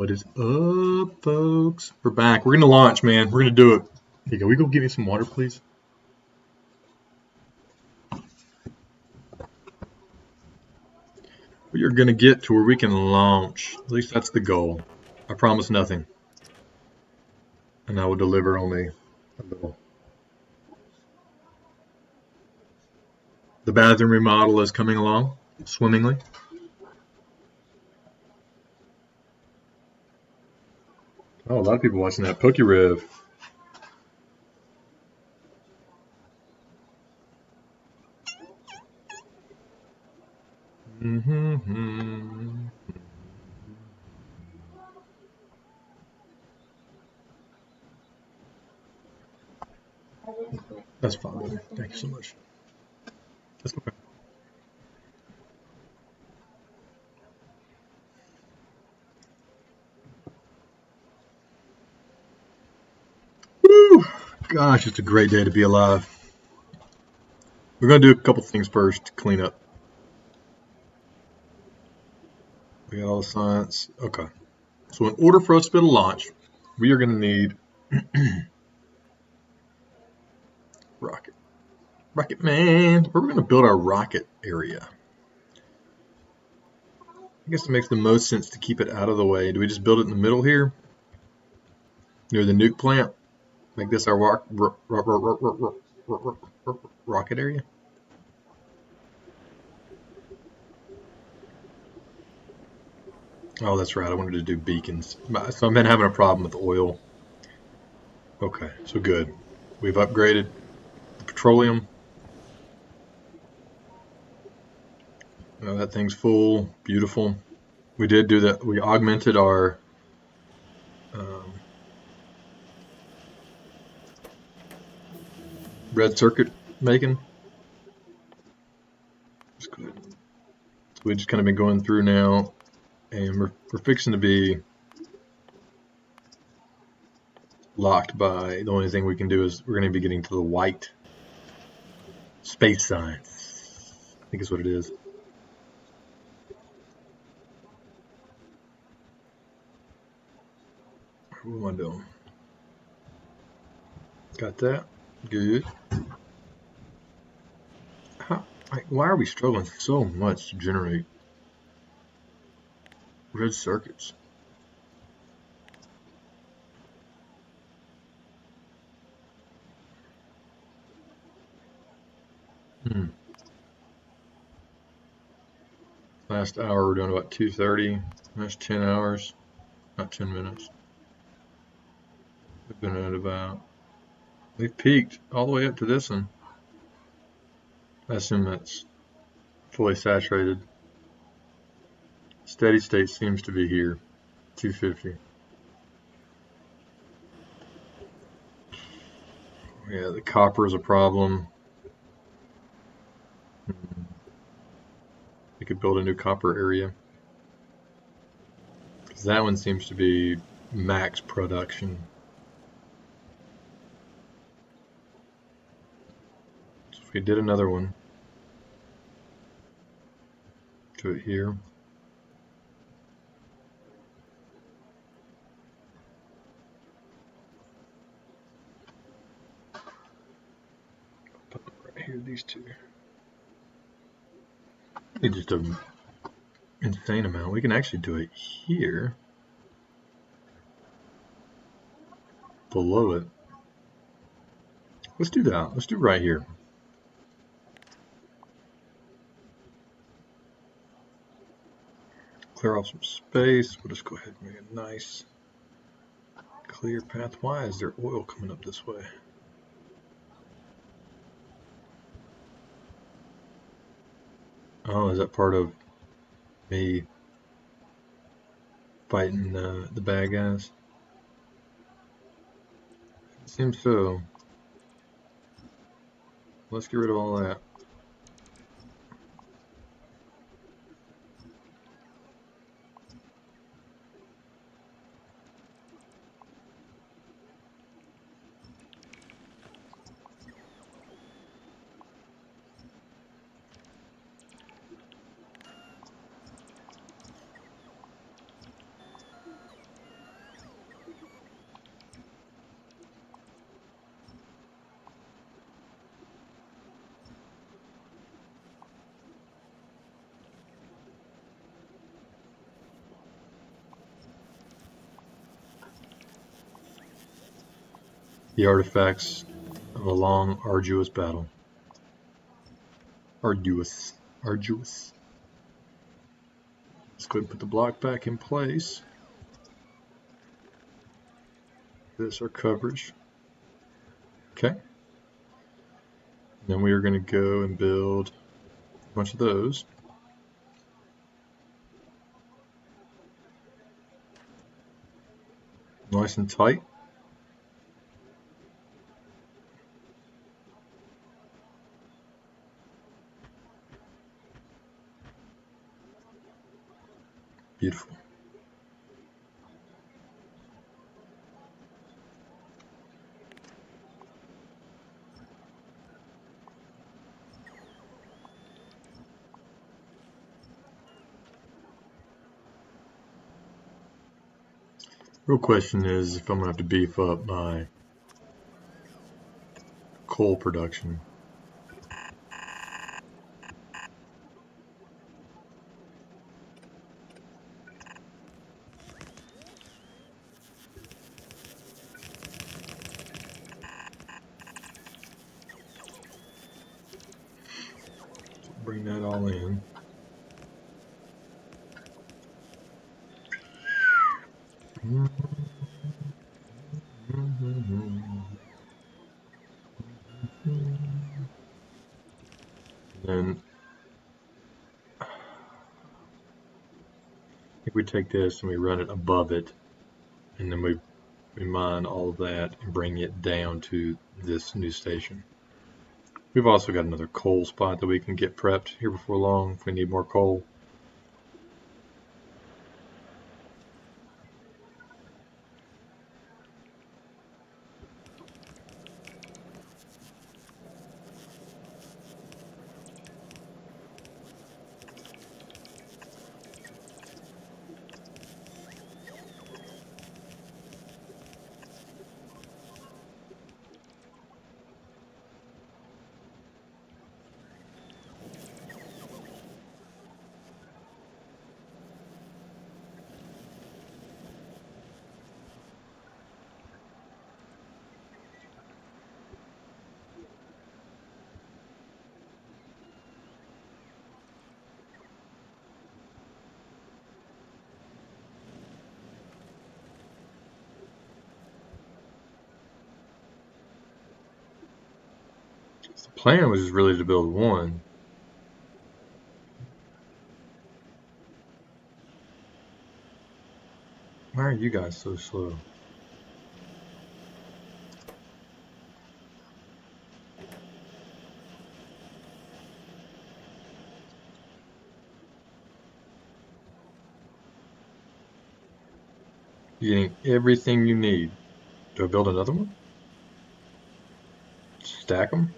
What is up, folks? We're back. We're gonna launch, man. We're gonna do it. Here you go. We go get me some water, please. We are gonna get to where we can launch. At least that's the goal. I promise nothing, and I will deliver only a little. The bathroom remodel is coming along swimmingly. Oh, a lot of people watching that PokeRev. That's fine. Thank you so much. That's okay. Woo! Gosh, it's a great day to be alive. We're going to do a couple things first to clean up. We got all the science. Okay. So in order for us to be able to launch, we are going to need rocket. Rocket man. We're going to build our rocket area. I guess it makes the most sense to keep it out of the way. Do we just build it in the middle here? Near the nuke plant? Make this our rocket area? Oh, that's right. I wanted to do beacons. So I've been having a problem with oil. Okay, so good. We've upgraded the petroleum. Oh, that thing's full. Beautiful. We did do that. We augmented our red circuit making. That's good. So we've just kind of been going through now, and we're fixing to be locked by, the only thing we can do is we're going to be getting to the white space science. I think is what it is. What am I doing? Got that? Good. Why are we struggling so much to generate red circuits? Last hour we're doing about 230. That's 10 hours, not 10 minutes. We've been at about, we've peaked all the way up to this one. I assume that's fully saturated. Steady state seems to be here, 250. Yeah, the copper is a problem. We could build a new copper area. Because that one seems to be max production. So if we did another one, do it here. Put it right here, these two. It's just an insane amount. We can actually do it here. Below it. Let's do that. Let's do it right here. Clear off some space. We'll just go ahead and make a nice clear path. Why is there oil coming up this way? Oh, is that part of me fighting the bad guys? It seems so. Let's get rid of all that. The artifacts of a long, arduous battle. Arduous. Arduous. Let's go ahead and put the block back in place. This is our coverage. Okay. Then we are going to go and build a bunch of those. Nice and tight. Beautiful. Real question is if I'm going to have to beef up my coal production. Bring that all in. And I think we take this and we run it above it, and then we mine all of that and bring it down to this new station. We've also got another coal spot that we can get prepped here before long if we need more coal. The plan was just really to build one. Why are you guys so slow? You're getting everything you need. Do I build another one? Stack them?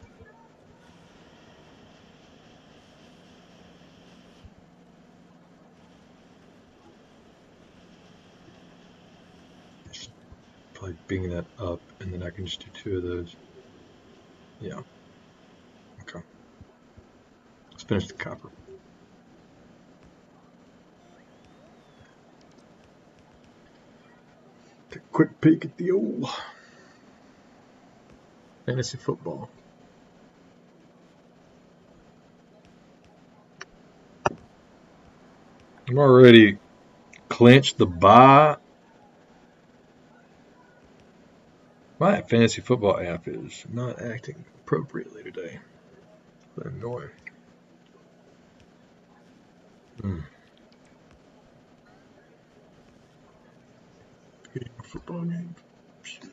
Probably bring that up, and then I can just do 2 of those. Yeah. Okay. Let's finish the copper. Take a quick peek at the old fantasy football. I'm already clinched the bye. My fantasy football app is not acting appropriately today. That's annoying. Getting a football game. Shit.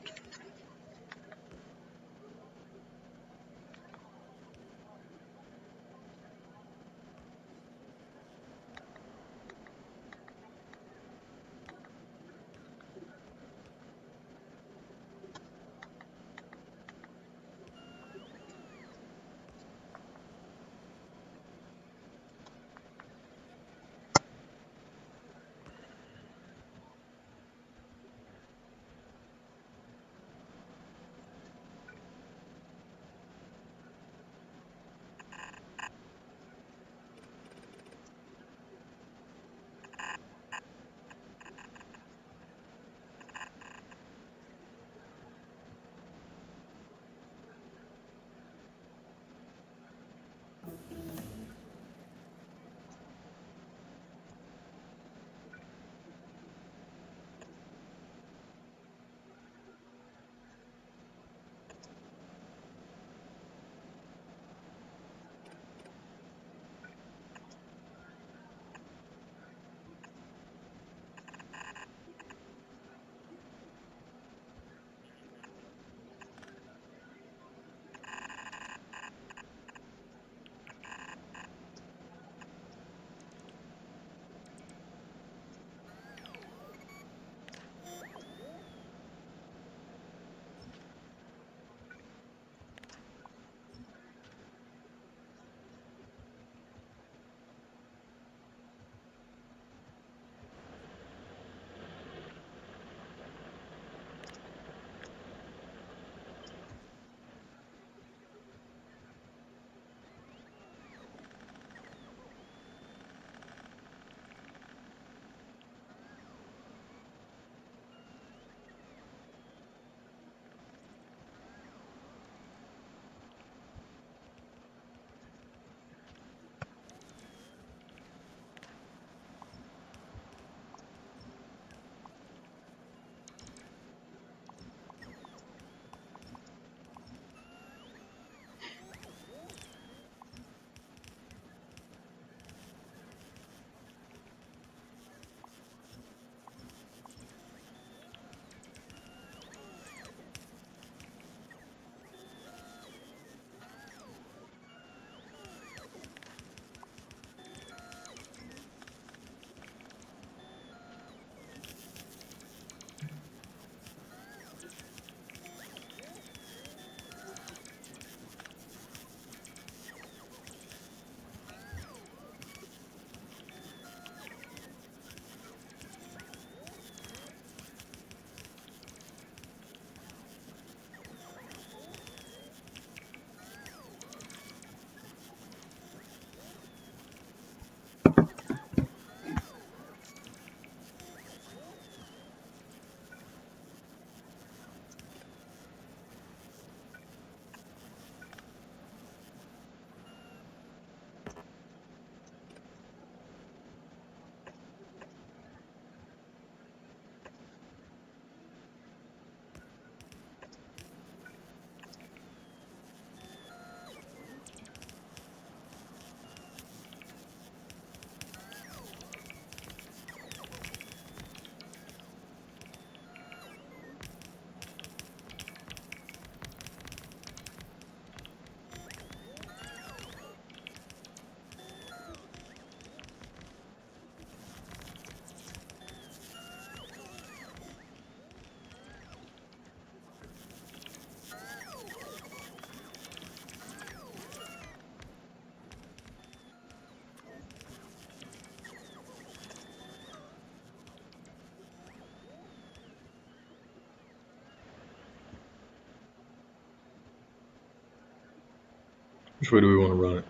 Which way do we want to run it?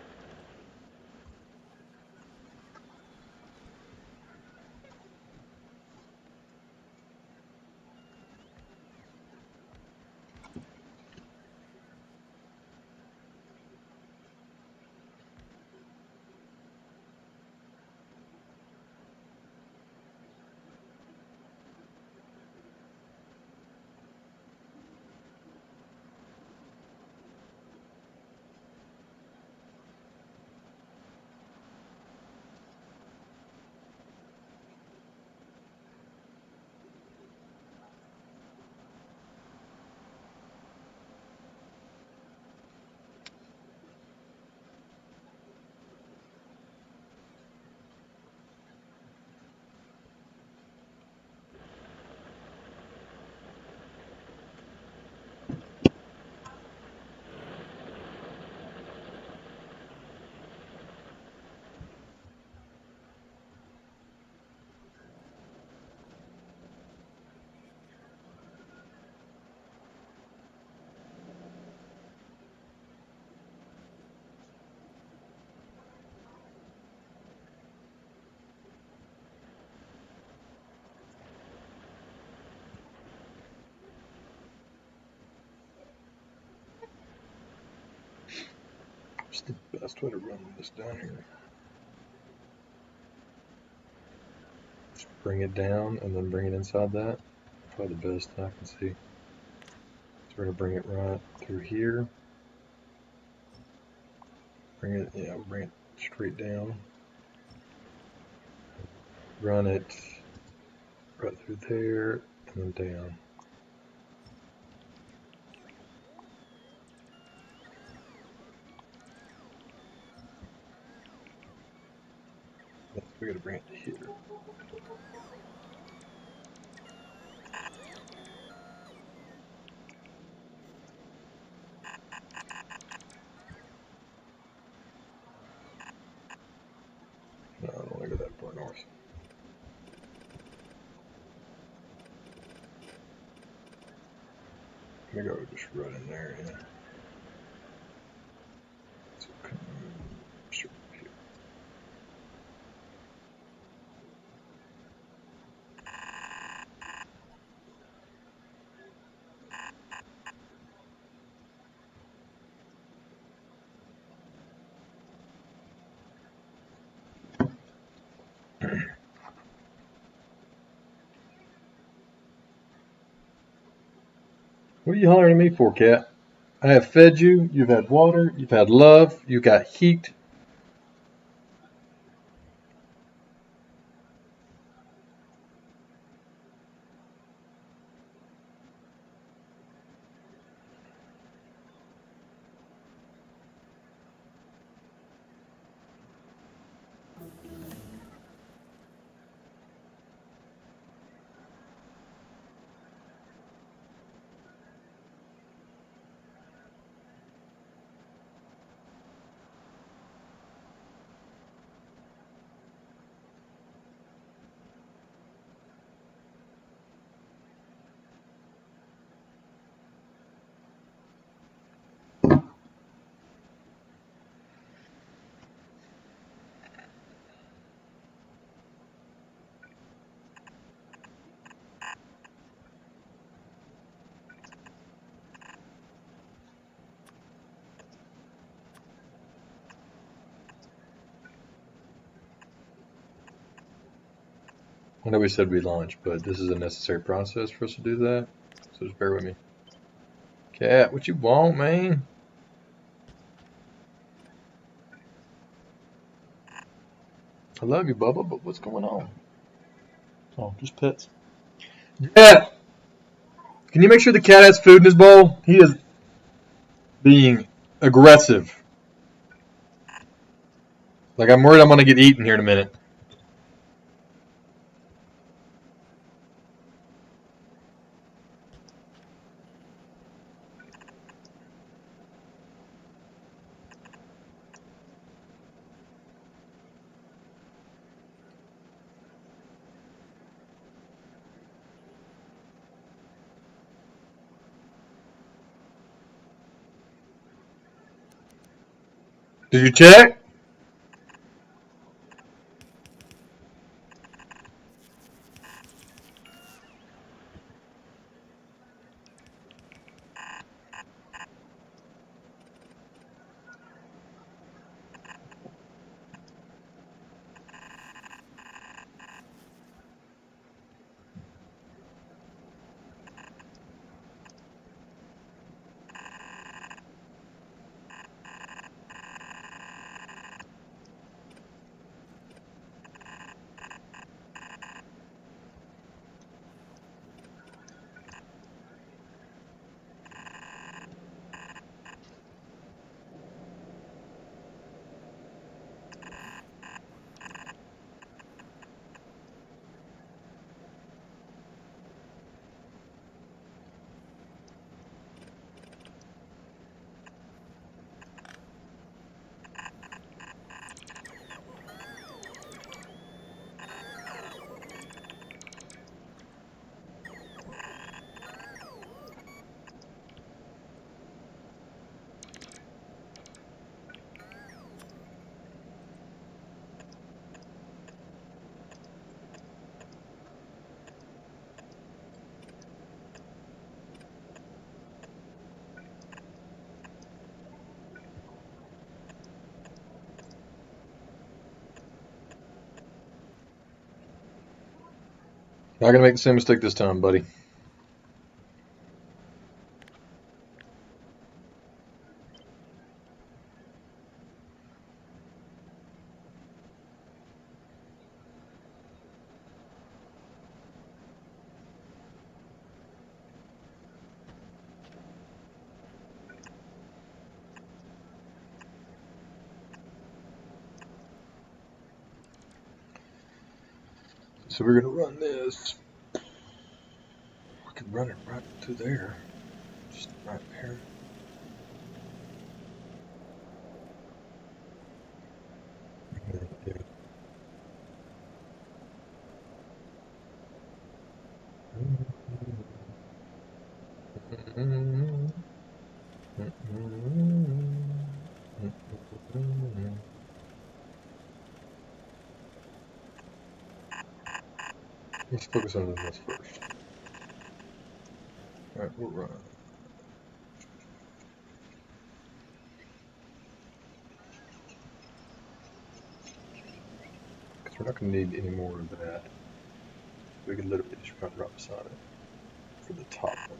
What's the best way to run this down here? Just bring it down and then bring it inside that. Probably the best I can see. So we're gonna bring it right through here. Bring it, yeah, we'll bring it straight down. Run it right through there and then down. We gotta bring it to here. No, I don't want to go that far north. I'm gonna go just right in there, yeah. So come straight here. What are you hollering at me for, cat? I have fed you, you've had water, you've had love, you got heat. I know we said we launched, but this is a necessary process for us to do that. So just bear with me. Cat, what you want, man? I love you, Bubba, but what's going on? Oh, just pets. Yeah. Can you make sure the cat has food in his bowl? He is being aggressive. Like, I'm worried I'm going to get eaten here in a minute. Did you check? Not gonna make the same mistake this time, buddy. So we're gonna run this. I could run it right through there. Just right there. Let's focus on this first. Alright, we'll run. Because we're not going to need any more of that. We can literally just run right beside it for the top one.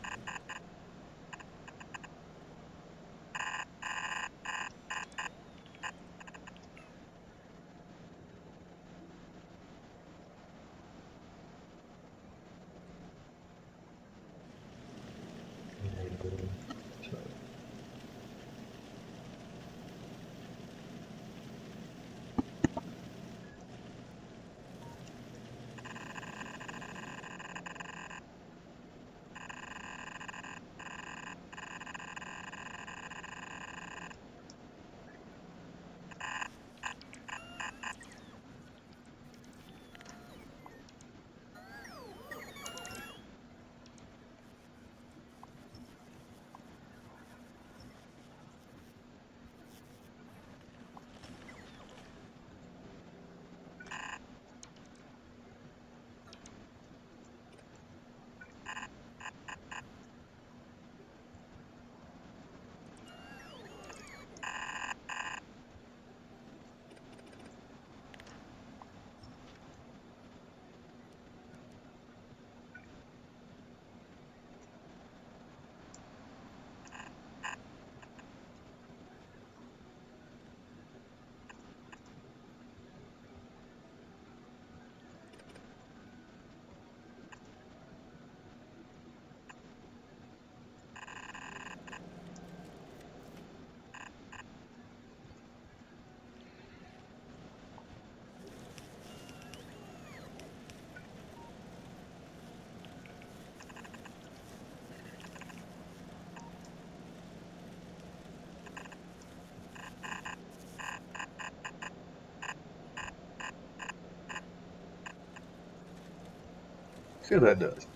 See what that does.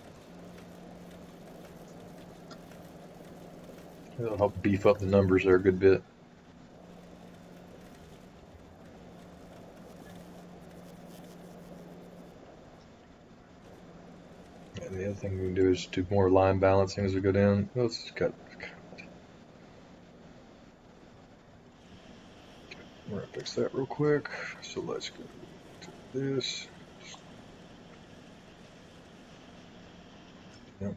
It'll help beef up the numbers there a good bit. And the other thing we can do is do more line balancing as we go down. Let's cut. We're gonna fix that real quick. So let's go to this. Yep.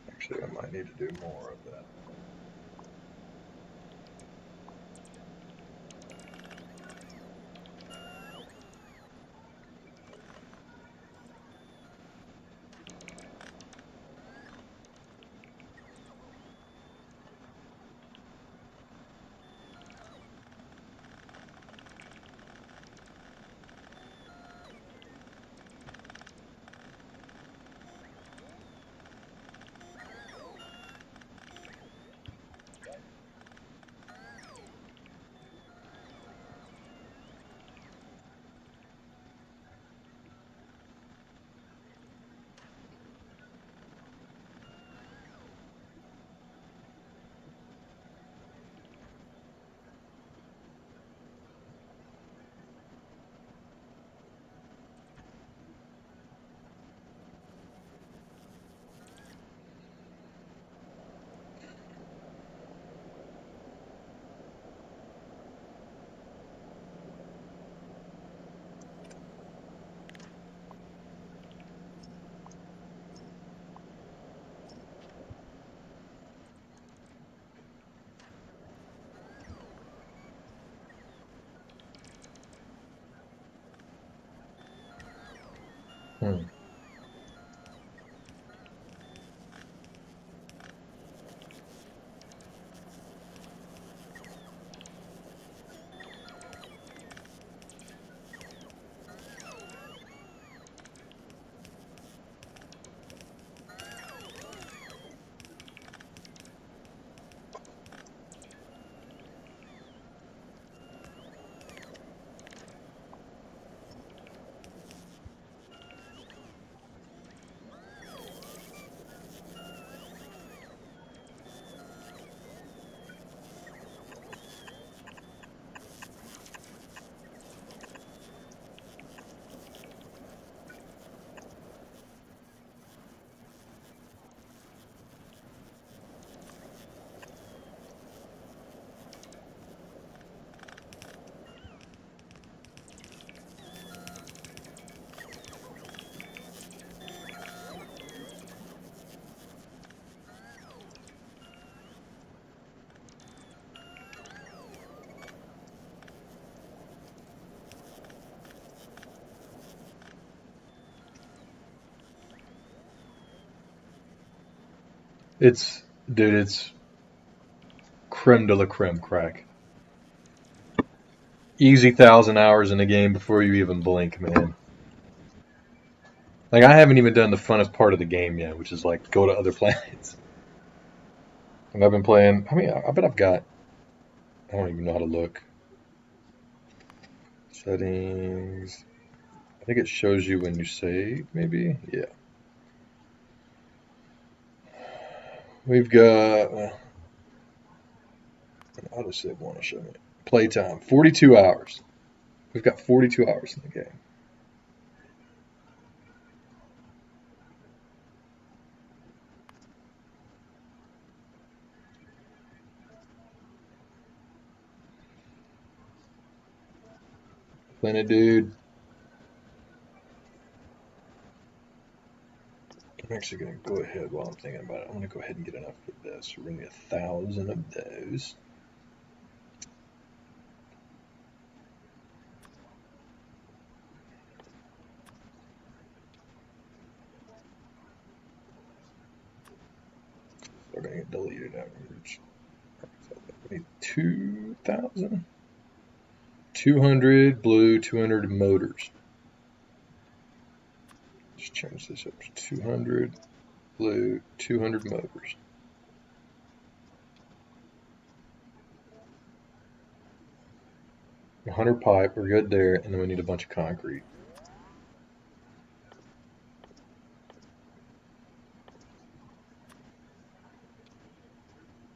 Actually, I might need to do more of that. Hmm. Dude, it's creme de la creme crack. Easy 1,000 hours in the game before you even blink, man. Like, I haven't even done the funnest part of the game yet, which is like go to other planets. And I've been playing. I mean, I bet I've got. I don't even know how to look. Settings. I think it shows you when you save, maybe? Yeah. We've got. Autosave want to show me. Playtime 42 hours. We've got 42 hours in the game. Planet dude. I'm actually going to go ahead while I'm thinking about it. I'm going to go ahead and get enough for this. We're going to get 1,000 of those. We're going to get deleted afterwards. We need 2,000. 200 blue, 200 motors. Let's change this up to 200 blue, 200 motors. 100 pipe, we're good there, and then we need a bunch of concrete.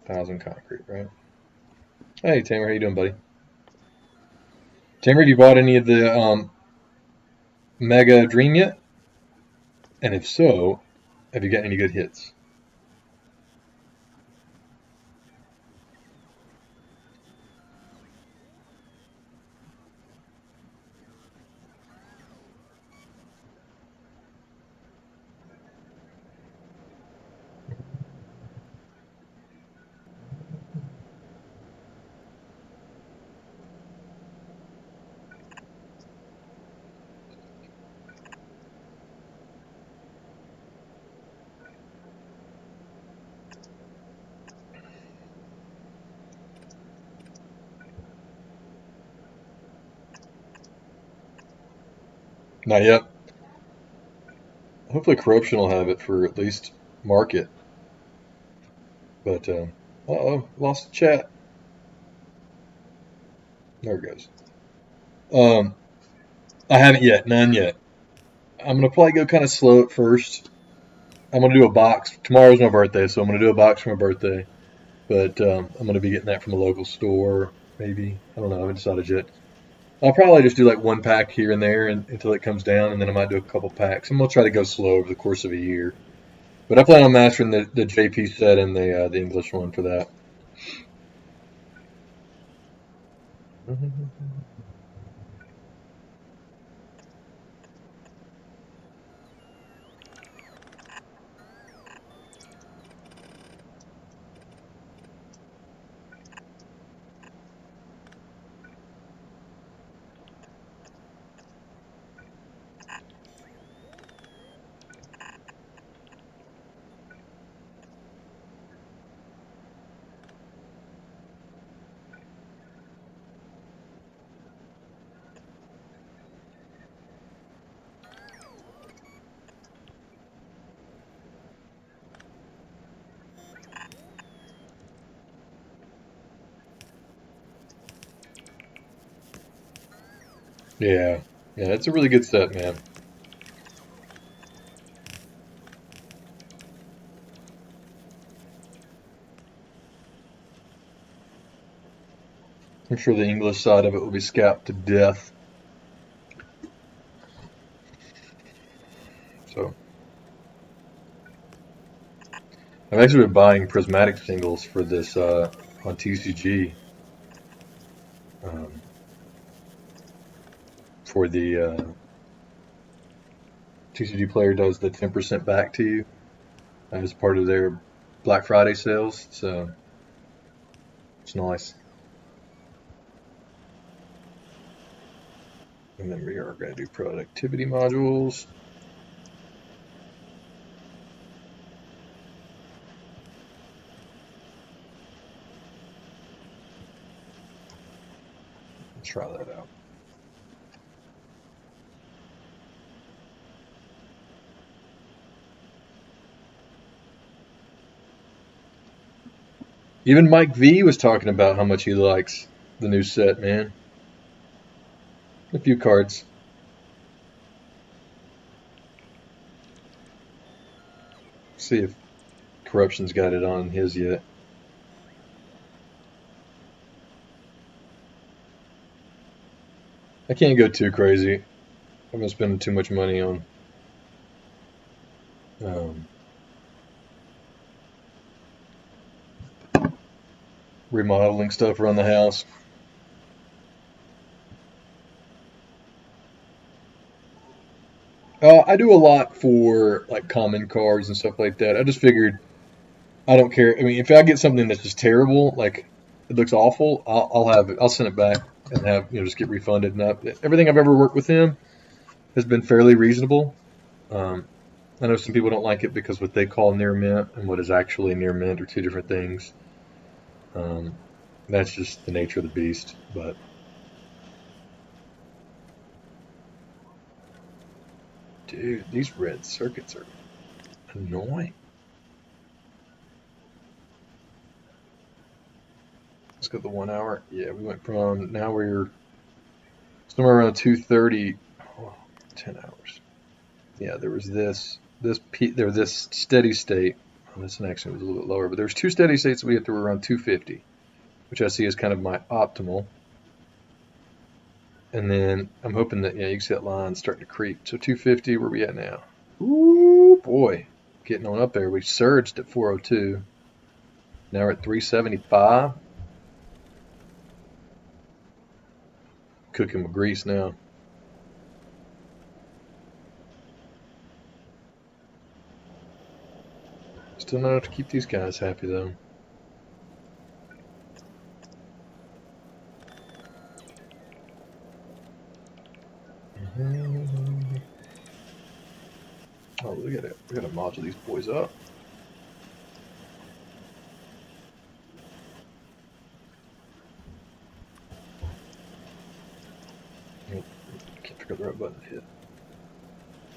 Thousand concrete, right? Hey, Tamer, how you doing, buddy? Tamer, have you bought any of the Mega Dream yet? And if so, have you got any good hits? Not yet. Hopefully corruption will have it for at least market. But, uh-oh, lost the chat. There it goes. I haven't yet, none yet. I'm going to probably go kind of slow at first. I'm going to do a box. Tomorrow's my birthday, so I'm going to do a box for my birthday. But I'm going to be getting that from a local store, maybe. I don't know. I haven't decided yet. I'll probably just do like one pack here and there until it comes down, and then I might do a couple packs. I'm going to try to go slow over the course of a year. But I plan on mastering the JP set and the English one for that. Yeah, yeah, it's a really good set, man. I'm sure the English side of it will be scalped to death. So I've actually been buying prismatic singles for this on TCG um, for the TCG player does the 10% back to you as part of their Black Friday sales. So it's nice. And then we are going to do productivity modules. Let's try that out. Even Mike V was talking about how much he likes the new set, man. A few cards. See if Corruption's got it on his yet. I can't go too crazy. I'm gonna spend too much money on remodeling stuff around the house. I do a lot for like common cards and stuff like that. I just figured I don't care. I mean, if I get something that's just terrible, like it looks awful, I'll have it. I'll send it back and have just get refunded. And everything I've ever worked with him has been fairly reasonable. I know some people don't like it because what they call near mint and what is actually near mint are two different things. That's just the nature of the beast. But dude, these red circuits are annoying. Let's go the 1 hour. Yeah, we went from now we're somewhere around 2:30. Oh, 10 hours. Yeah, there was this steady state. Oh, this next one was a little bit lower, but there's two steady states that we have to around 250, which I see as kind of my optimal. And then I'm hoping that, yeah, you can see that line starting to creep. So 250, where are we at now? Ooh, boy. Getting on up there. We surged at 402. Now we're at 375. Cooking with grease now. Still not enough to keep these guys happy, though. Oh, look at it. We gotta module these boys up. Can't figure out the right button to hit.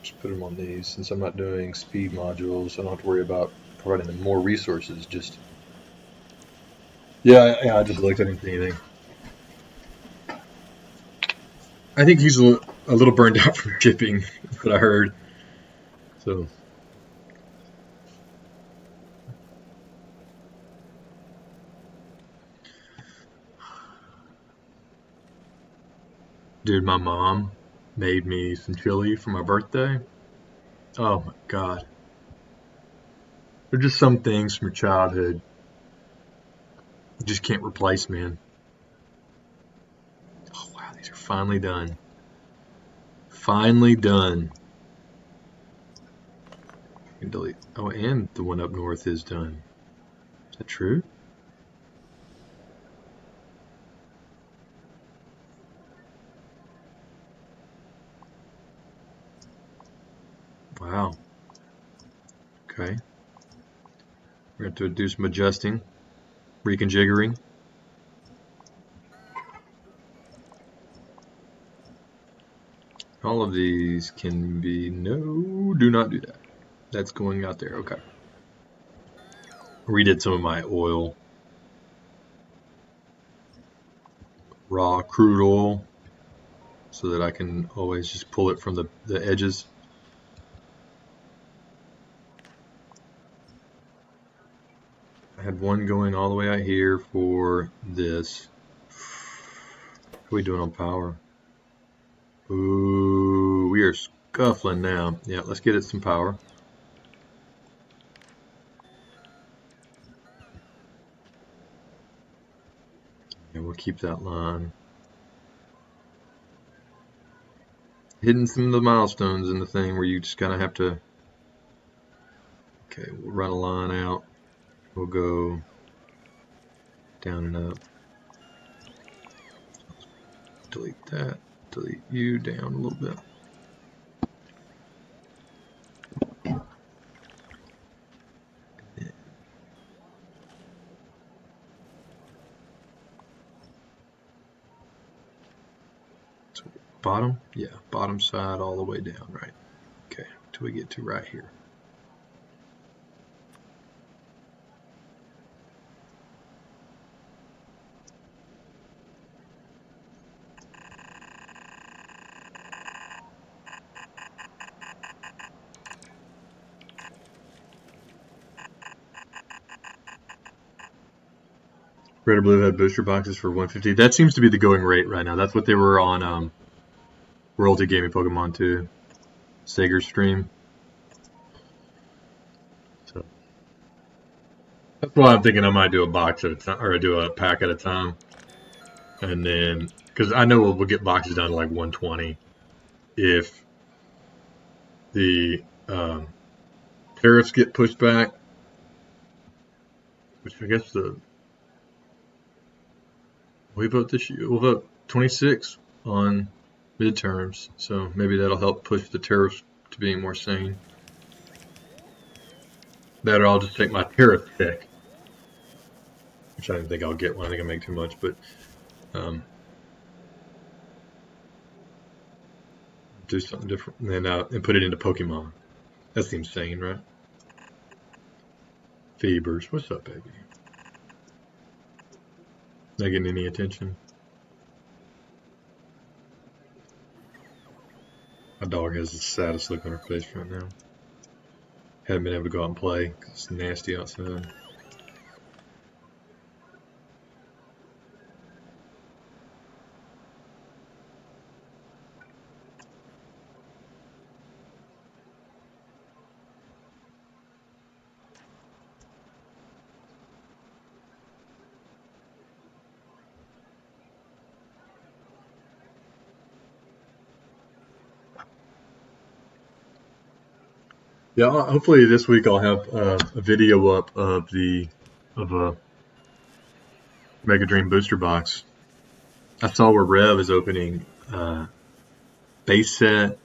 Just put them on these. Since I'm not doing speed modules, I don't have to worry about providing them more resources. Just yeah, I just looked. I didn't see anything. I think he's a little burned out from shipping. That's what I heard. So. Dude, my mom made me some chili for my birthday. Oh my God. They're just some things from your childhood you just can't replace, man. Oh wow, these are finally done. Finally done. And delete. Oh, and the one up north is done. Is that true? Wow. Okay. We're going to have to do some adjusting, reconfiguring. All of these can be, no, do not do that. That's going out there, okay. Redid some of my oil, raw crude oil, so that I can always just pull it from the edges. I had one going all the way out here for this. What are we doing on power? Ooh, we are scuffling now. Yeah, let's get it some power. And we'll keep that line. Hitting some of the milestones in the thing where you just kind of have to. Okay, we'll run a line out. We'll go down and up. Delete that. Delete you down a little bit. So bottom? Yeah, bottom side all the way down, right? Okay, till we get to right here. Red or blue had booster boxes for 150. That seems to be the going rate right now. That's what they were on Royalty Gaming Pokemon 2 Sager stream. So that's why I'm thinking I might do a box at a time, or do a pack at a time, and then because I know we'll get boxes down to like 120 if the tariffs get pushed back, which I guess we vote this year. We'll vote 26 on midterms, so maybe that'll help push the tariffs to being more sane. That, or I'll just take my tariff check, which I don't think I'll get one. I think I make too much, but do something different and put it into Pokemon. That seems sane, right? Fevers, what's up, baby? Not getting any attention. My dog has the saddest look on her face right now. Haven't been able to go out and play because it's nasty outside. Yeah, hopefully this week I'll have a video up of a Mega Dream booster box. I saw where Rev is opening base set,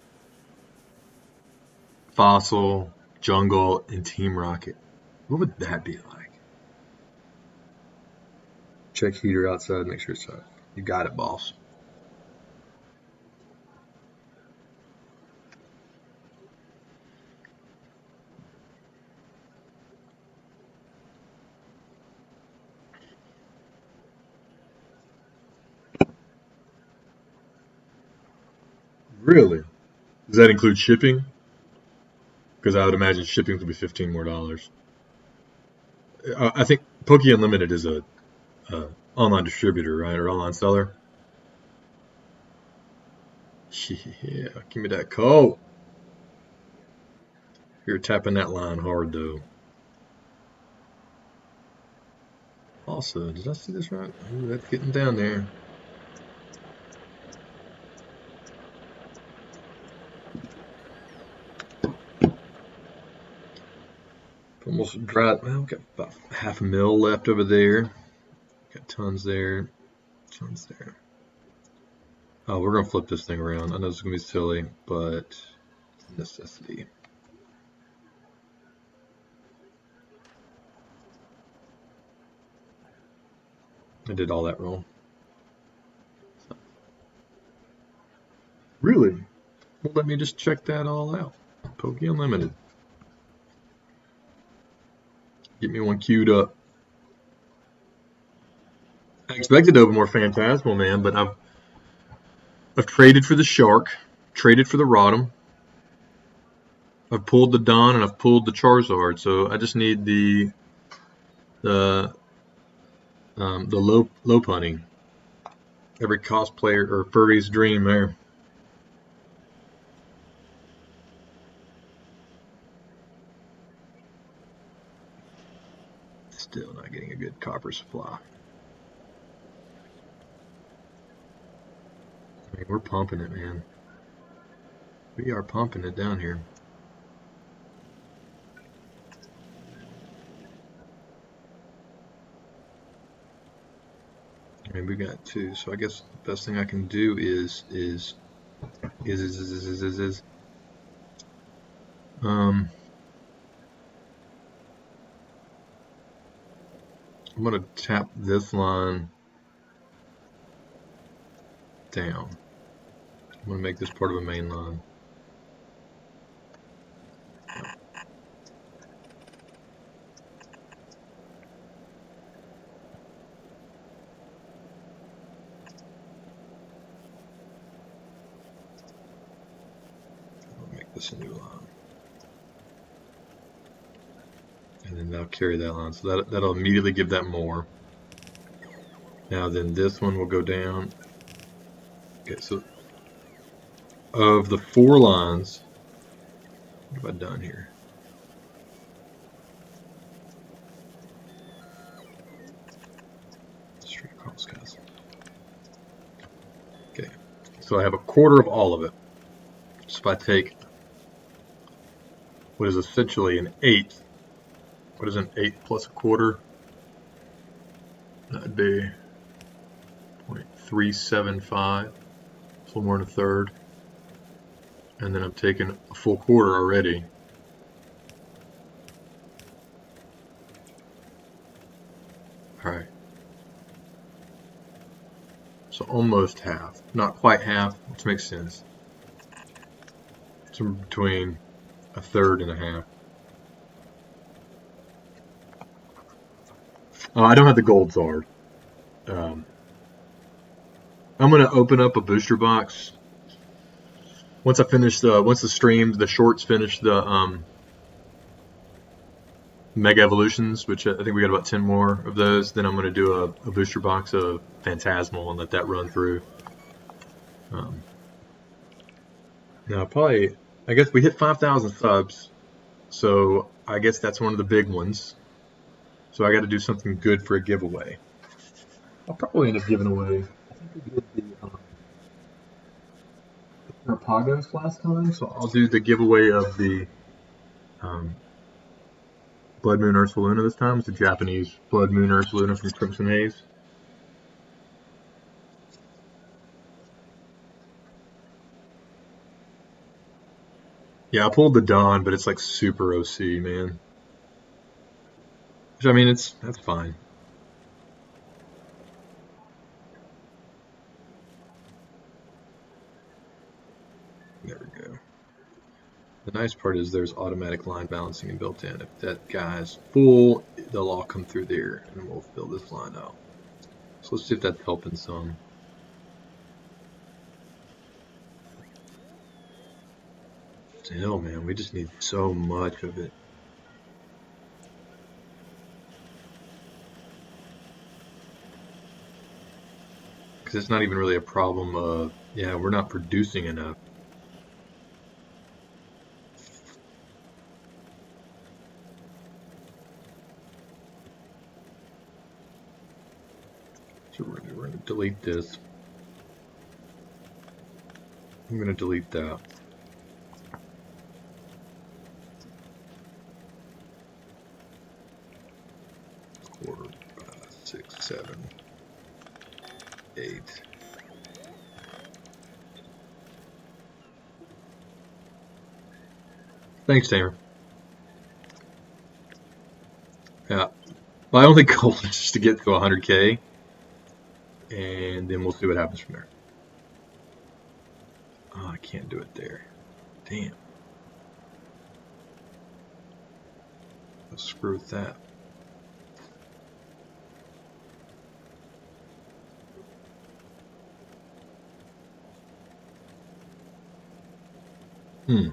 Fossil, Jungle, and Team Rocket. What would that be like? Check heater outside, make sure it's up. You got it, boss. Really? Does that include shipping? Because I would imagine shipping would be $15 more. I think Poke Unlimited is a online distributor, right, or online seller. Yeah, give me that code. You're tapping that line hard though. Also, did I see this right? Ooh, that's getting down there. Almost dry. Well, we've got about half a mil left over there. Got tons there. Tons there. Oh, we're going to flip this thing around. I know it's going to be silly, but it's a necessity. I did all that wrong. Really? Well, let me just check that all out. Poke Unlimited. Get me one queued up. I expected to open more Phantasmal, man, but I've traded for the Shark, traded for the Rotom. I've pulled the Don and I've pulled the Charizard, so I just need the low punting. Every cosplayer or furry's dream there. Still not getting a good copper supply. I mean, we're pumping it, man. We are pumping it down here. I mean, we got two, so I guess the best thing I can do is I'm gonna tap this line down. I'm gonna make this part of a main line. I'll make this a new line. And then that'll carry that line. So that'll immediately give that more. Now then this one will go down. Okay, so of the 4 lines, what have I done here? Straight across, guys. Okay, so I have a quarter of all of it. So if I take what is essentially an eighth, what is an eighth plus a quarter? That'd be 0.375. It's a little more than a third. And then I'm taking a full quarter already. Alright. So almost half. Not quite half, which makes sense. It's between a third and a half. I don't have the gold Zard. I'm going to open up a booster box once I finish once the stream, the shorts finish the Mega Evolutions, which I think we got about 10 more of those. Then I'm going to do a booster box of Phantasmal and let that run through. Now probably, I guess we hit 5,000 subs, so I guess that's one of the big ones. So I got to do something good for a giveaway. I'll probably end up giving away. I think we did the Pagos last time, so I'll do the giveaway of the Blood Moon Ursaluna this time. It's a Japanese Blood Moon Ursaluna from Crimson Haze. Yeah, I pulled the Dawn, but it's like super OC, man. Which, I mean, that's fine. There we go. The nice part is there's automatic line balancing built in. If that guy's full, they'll all come through there, and we'll fill this line out. So let's see if that's helping some. Still, man, we just need so much of it. Because it's not even really a problem of, yeah, we're not producing enough. So we're going to delete this. I'm going to delete that. Four, 5, 6, 7, 8. Thanks, Tamer. Yeah. My only goal is just to get to 100K, and then we'll see what happens from there. Oh, I can't do it there. Damn. Let's screw with that. Hmm.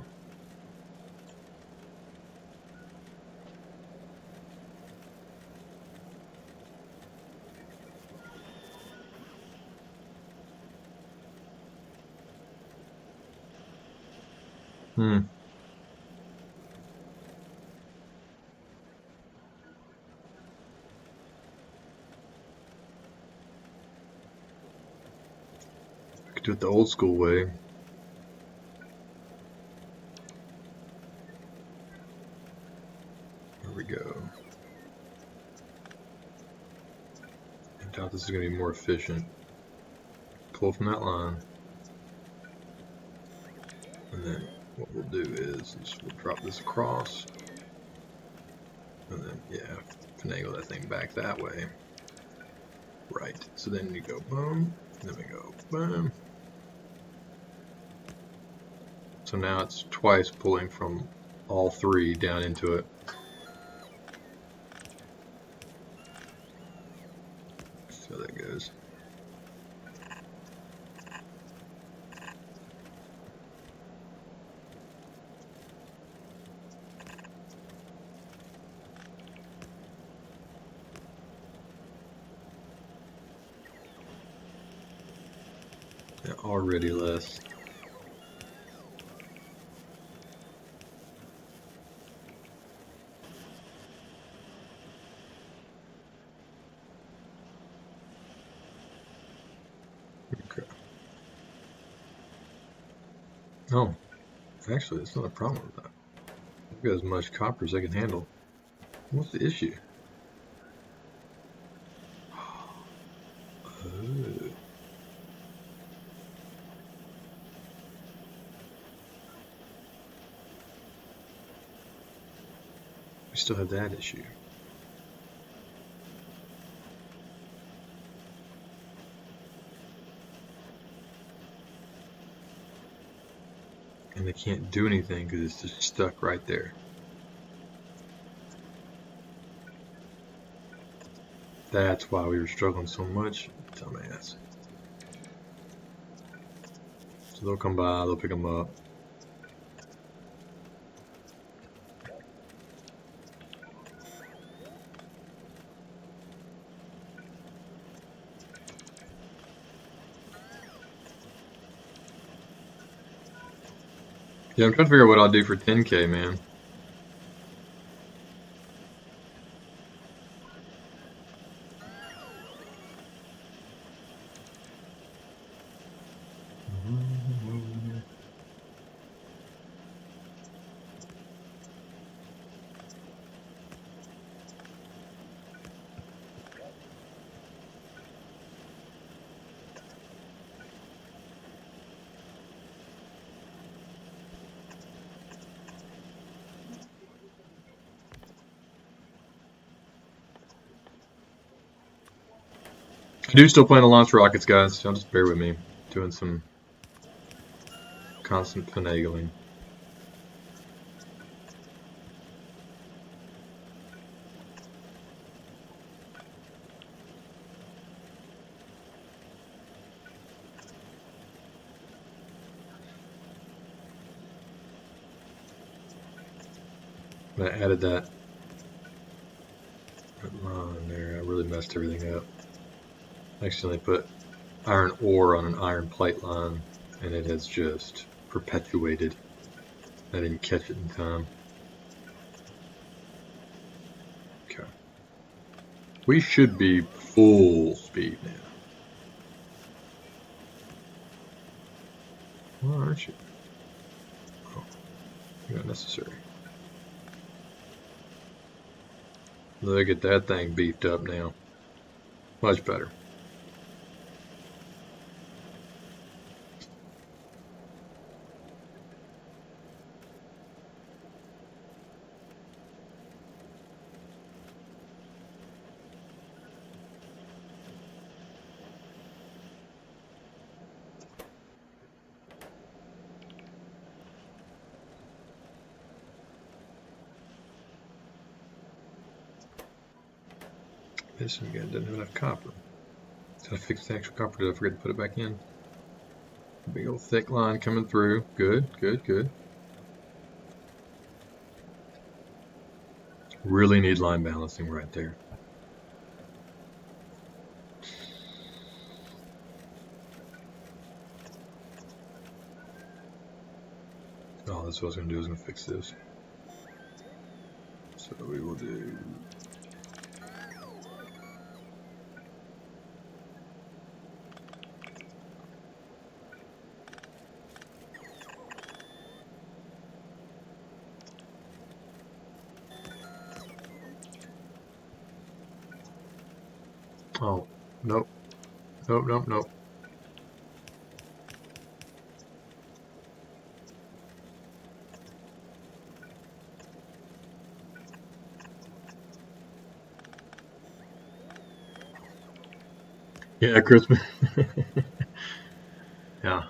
I could do it the old school way. There we go. I doubt this is going to be more efficient. Pull from that line. And then what we'll do is we'll drop this across. And then, yeah, finagle that thing back that way. Right. So then you go boom. And then we go boom. So now it's twice pulling from all three down into it. So that goes. Yeah, already less. Okay. Oh, actually, it's not a problem with that. I've got as much copper as I can handle. What's the issue? Oh. We still have that issue. And they can't do anything because it's just stuck right there. That's why we were struggling so much. Dumbass. So they'll come by, they'll pick them up. Yeah, I'm trying to figure out what I'll do for 10K, man. I do still plan to launch rockets, guys. So just bear with me. Doing some constant finagling. I added that line there. I really messed everything up. I accidentally put iron ore on an iron plate line, and it has just perpetuated. I didn't catch it in time. Okay. We should be full speed now. Well, aren't you? Oh, not necessary. Look at that thing beefed up now. Much better. This one again doesn't have enough copper. Did I fix the actual copper? Did I forget to put it back in? Big old thick line coming through. Good, good, good. Really need line balancing right there. Oh, that's what I was going to do. I was going to fix this. So we will do... Oh, nope. Nope, nope, nope. Yeah, Christmas. Yeah.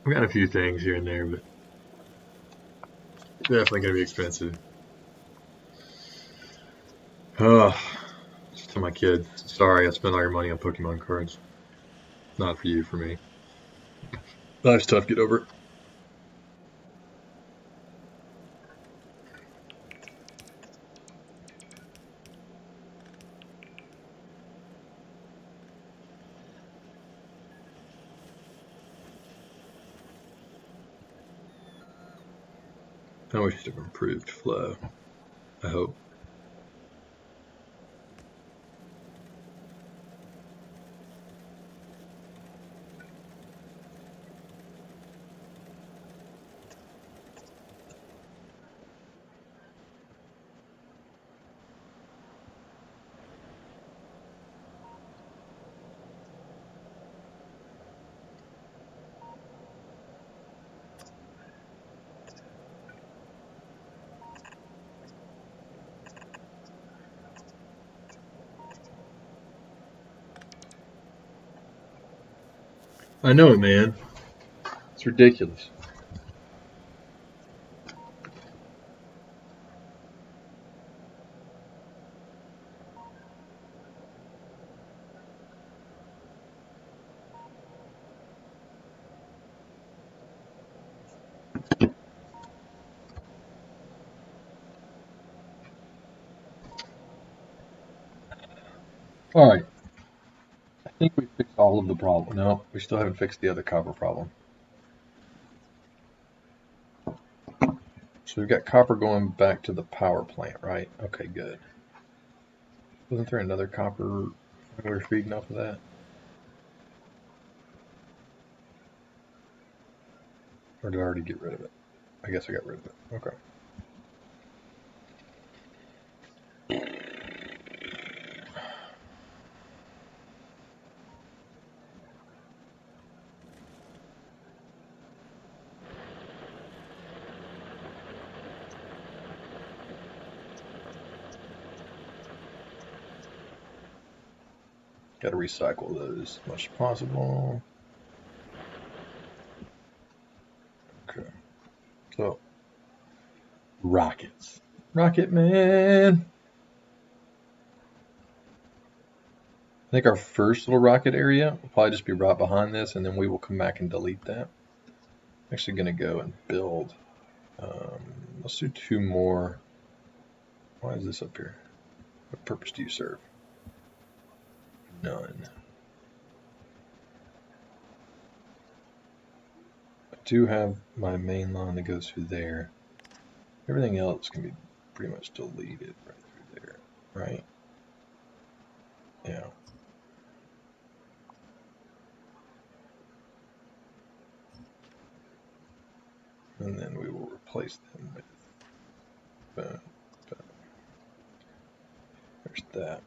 I've got a few things here and there, but definitely going to be expensive. Just to my kid, sorry I spent all your money on Pokemon cards. Not for you, for me. Life's tough, get over it. I wish it had improved flow. I hope. I know it, man. It's ridiculous. All right. I think we fixed all of the problem. No, we still haven't fixed the other copper problem. So we've got copper going back to the power plant, right? Okay, good. Wasn't there another copper we were feeding off of that? Or did I already get rid of it? I guess I got rid of it. Okay. Got to recycle those as much as possible. Okay. So, rockets. Rocket Man! I think our first little rocket area will probably just be right behind this, and then we will come back and delete that. I'm actually going to go and build. Let's do 2 more. Why is this up here? What purpose do you serve? None. I do have my main line that goes through there. Everything else can be pretty much deleted right through there, right? Yeah. And then we will replace them with boom, boom. There's that.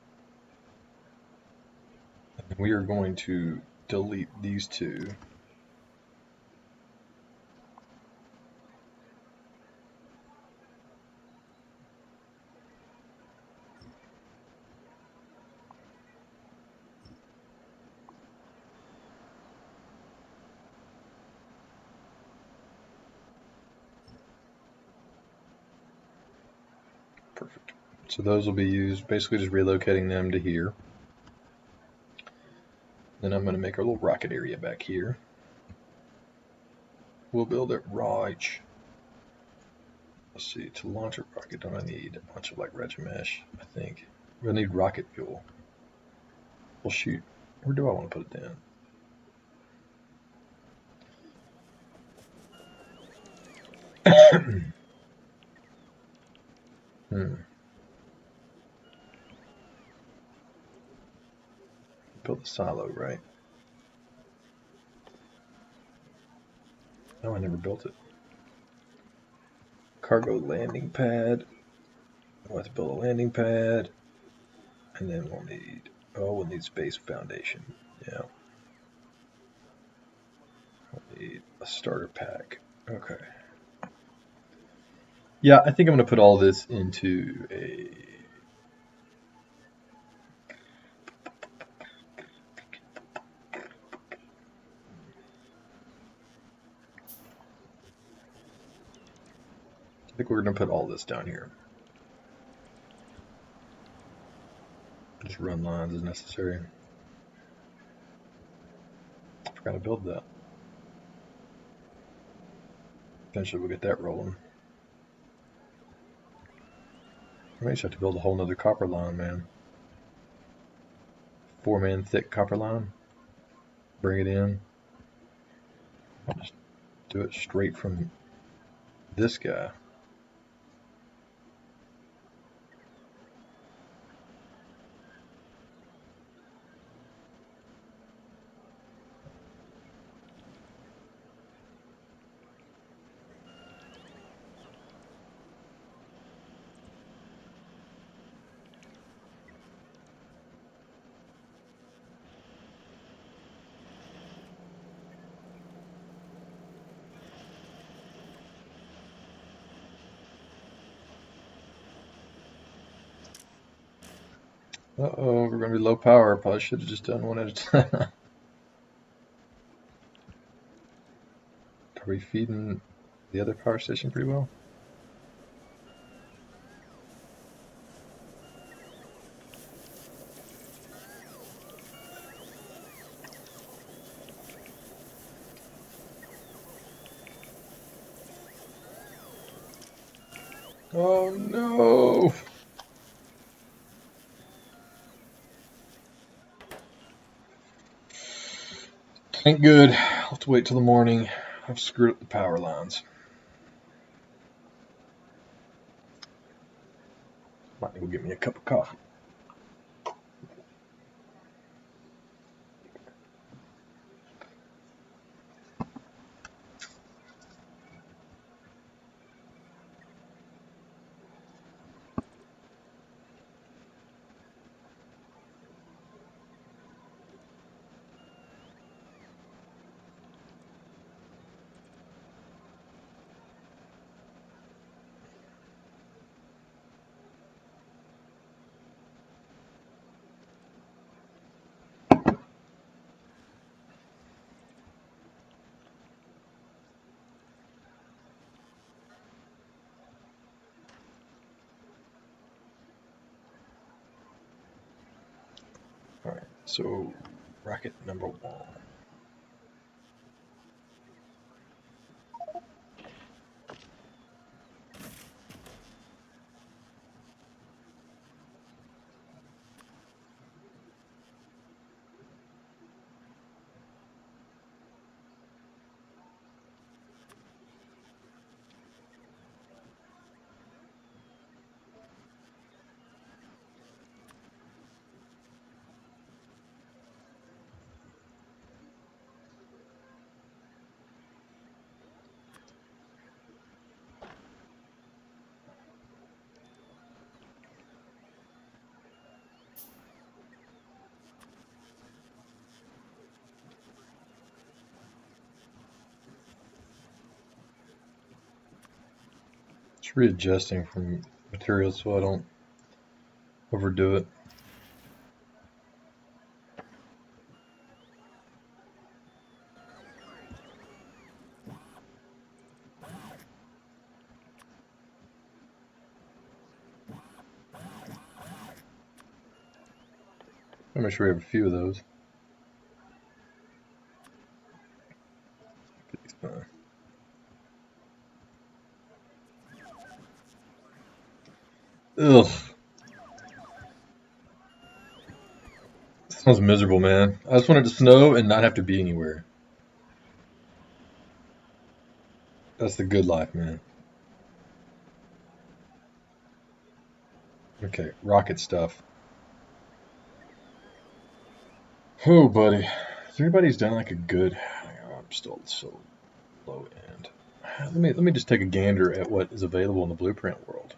And we are going to delete these 2. Perfect. So those will be used, basically just relocating them to here. Then I'm going to make our little rocket area back here. We'll build it right. Let's see, to launch a rocket, don't I need a bunch of like Regimesh, I think. We'll need rocket fuel. Well, shoot, where do I want to put it down? Build a silo, right? Oh, I never built it. Cargo landing pad. We'll have to build a landing pad. And then we'll need space foundation. Yeah. We'll need a starter pack. Okay. Yeah, I think I'm going to put all this into a... I think we're going to put all this down here. Just run lines as necessary. I forgot to build that. Eventually we'll get that rolling. I might just have to build a whole nother copper line, man. 4-man thick copper line. Bring it in. I'll just do it straight from this guy. Uh-oh, we're going to be low power. Probably should have just done one at a time. Are we feeding the other power station pretty well? Oh no! Ain't good. I'll have to wait till the morning. I've screwed up the power lines. Might go get me a cup of coffee. So, rocket number 1. Just readjusting from materials so I don't overdo it. I'll make sure we have a few of those. Ugh. Sounds miserable, man. I just wanted to snow and not have to be anywhere. That's the good life, man. Okay, rocket stuff. Oh, buddy. Has anybody's done like a good... Oh, I'm still so low end. Let me just take a gander at what is available in the blueprint world.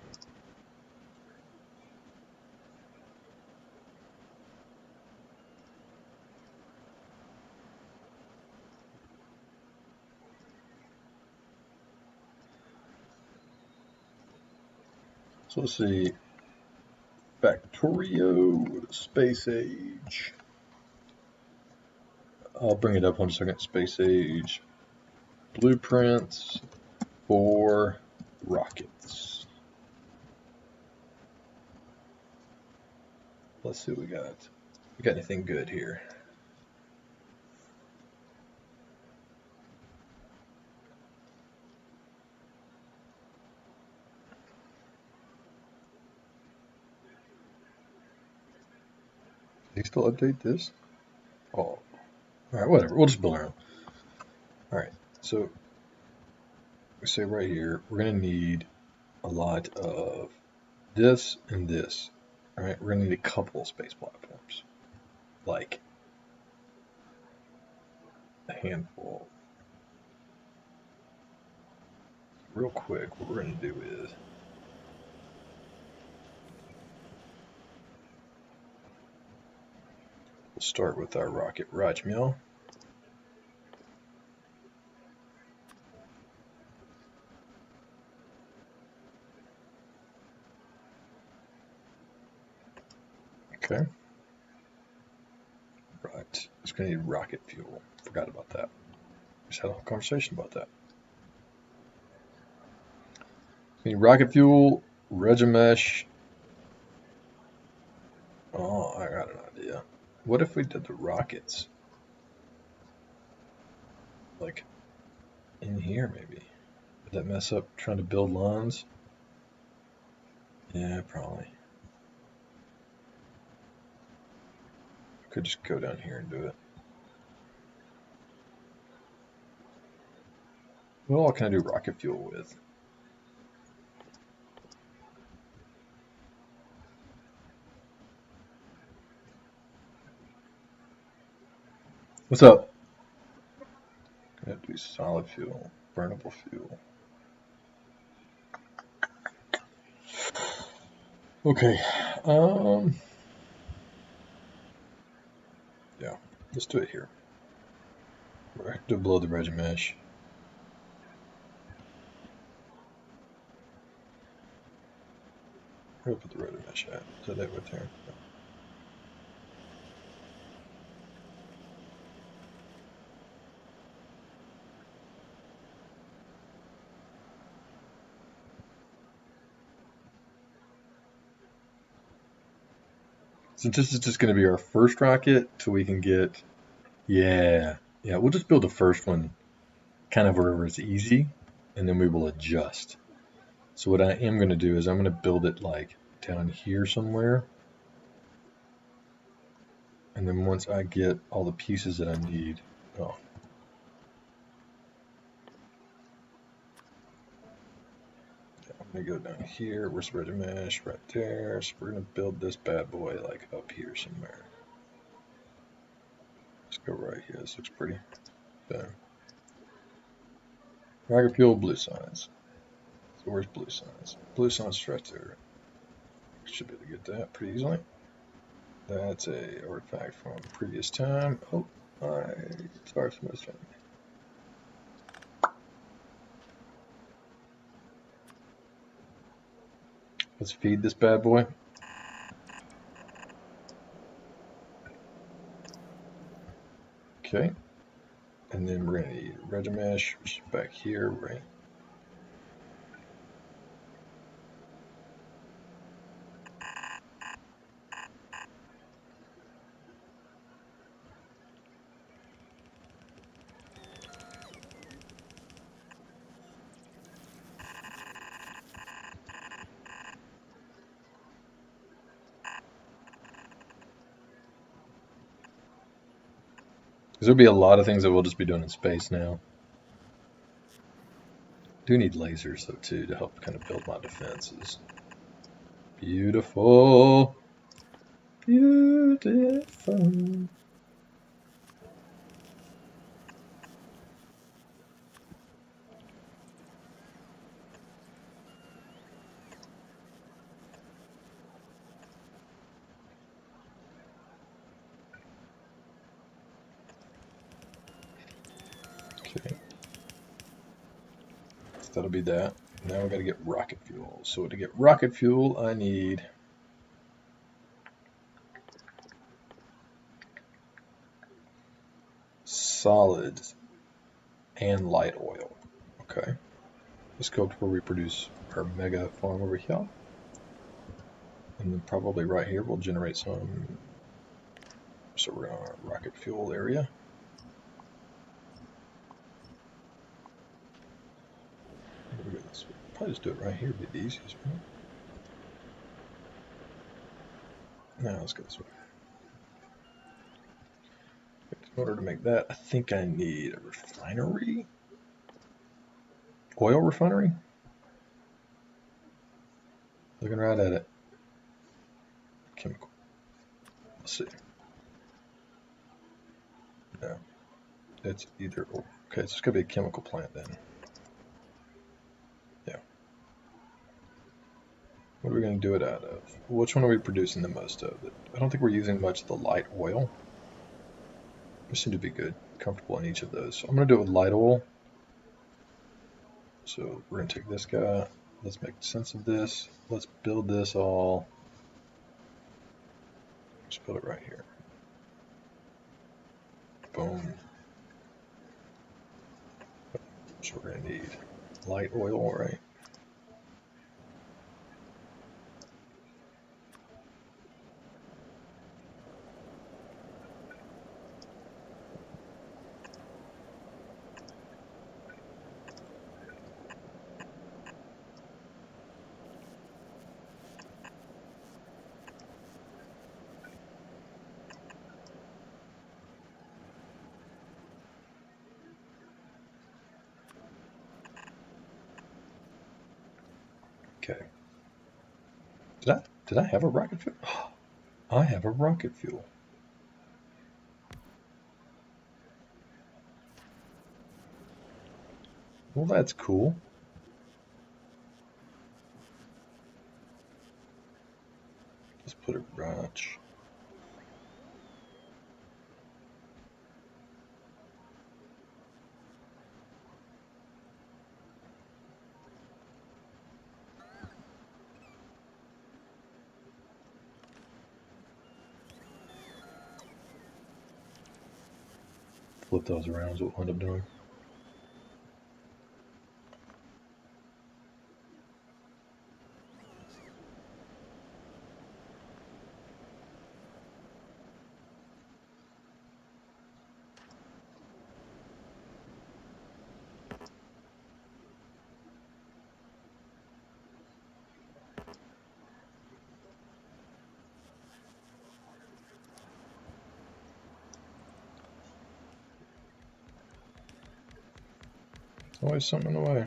So let's see. Factorio, Space Age. I'll bring it up one second. Space Age. Blueprints for rockets. Let's see what we got. We got anything good here? They still update this? Oh, alright, whatever. We'll just build our own. Alright, so we say right here, we're going to need a lot of this and this. Alright, we're going to need a couple of space platforms. Like a handful. Real quick, what we're going to do is we'll start with our rocket Raj Mill. Okay. Right. It's going to need rocket fuel. Forgot about that. Just had a whole conversation about that. We need rocket fuel, Regimesh. Oh, I got an idea. What if we did the rockets? Like in here, maybe. Would that mess up trying to build lines? Yeah, probably. Could just go down here and do it. What all can I do rocket fuel with? What's up? I have to do solid fuel, burnable fuel. Okay. Yeah, let's do it here. We're going to blow the Regimesh. Where did I put the Regimesh at? Is that it right there? No. Since this is just going to be our first rocket, till we can get, yeah, we'll just build the first one kind of wherever it's easy, and then we will adjust. So what I am going to do is I'm going to build it like down here somewhere. And then once I get all the pieces that I need, oh. I'm going to go down here. Where's the mesh? Right there. So we're going to build this bad boy like up here somewhere. Let's go right here. This looks pretty. Boom. Rocket fuel, blue signs. So where's blue signs? Blue signs right there. Should be able to get that pretty easily. That's a artifact from previous time. Oh, sorry for this one. Let's feed this bad boy. Okay. And then we're going to need Regimesh, which is back here, right? There'll be a lot of things that we'll just be doing in space now. Do need lasers though too to help kind of build my defenses. Beautiful. Beautiful. Okay. So that'll be that. Now we got to get rocket fuel. So to get rocket fuel, I need solid and light oil. Okay. Let's go up to where we produce our mega farm over here. And then probably right here we'll generate some. So we're in our rocket fuel area. Probably just do it right here, be the easiest, right? Now let's go this way. In order to make that, I think I need a refinery? Oil refinery? Looking right at it. Chemical. Let's see. No. It's either or. Okay, it's going to be a chemical plant then. Yeah. What are we going to do it out of? Which one are we producing the most of? I don't think we're using much of the light oil. We seem to be good, comfortable in each of those. So I'm going to do it with light oil. So we're going to take this guy. Let's make sense of this. Let's build this all. Let's build it right here. Boom. So we're going to need light oil, right? Okay. Did I have a rocket fuel? I have a rocket fuel. Well, that's cool. Let's put it right. Flip those around is what we'll end up doing. Always something in the way.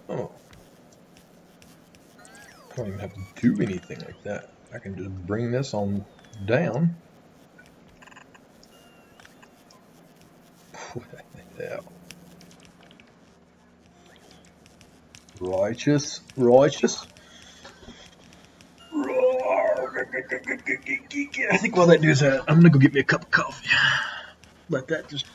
Oh. I don't even have to do anything like that. I can just bring this on down. What the hell? Righteous, righteous. I think while that dude's out, I'm gonna go get me a cup of coffee. Let that just.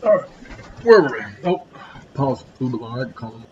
All right, where were we? Oh, pause a little bit longer. I can call him.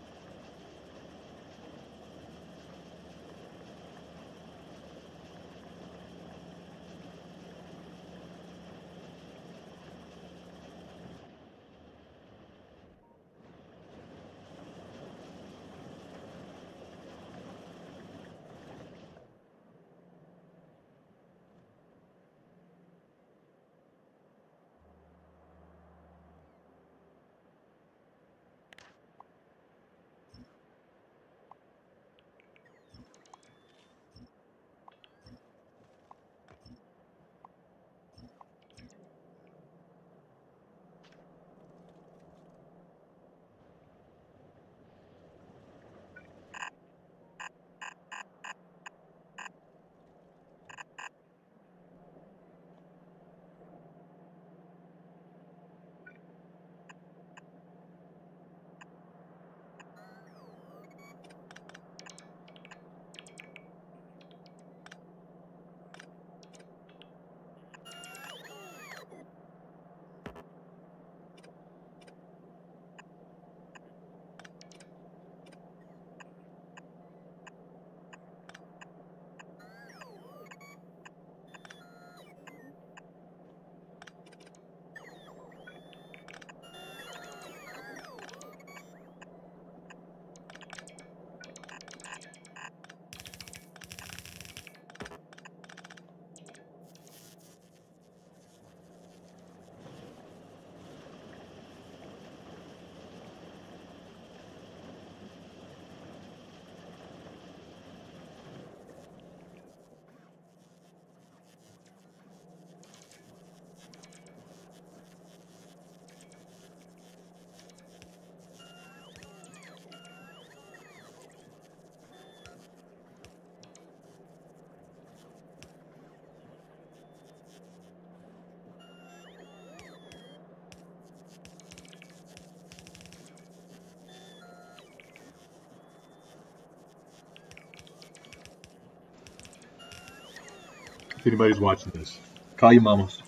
If anybody's watching this, call your mamas.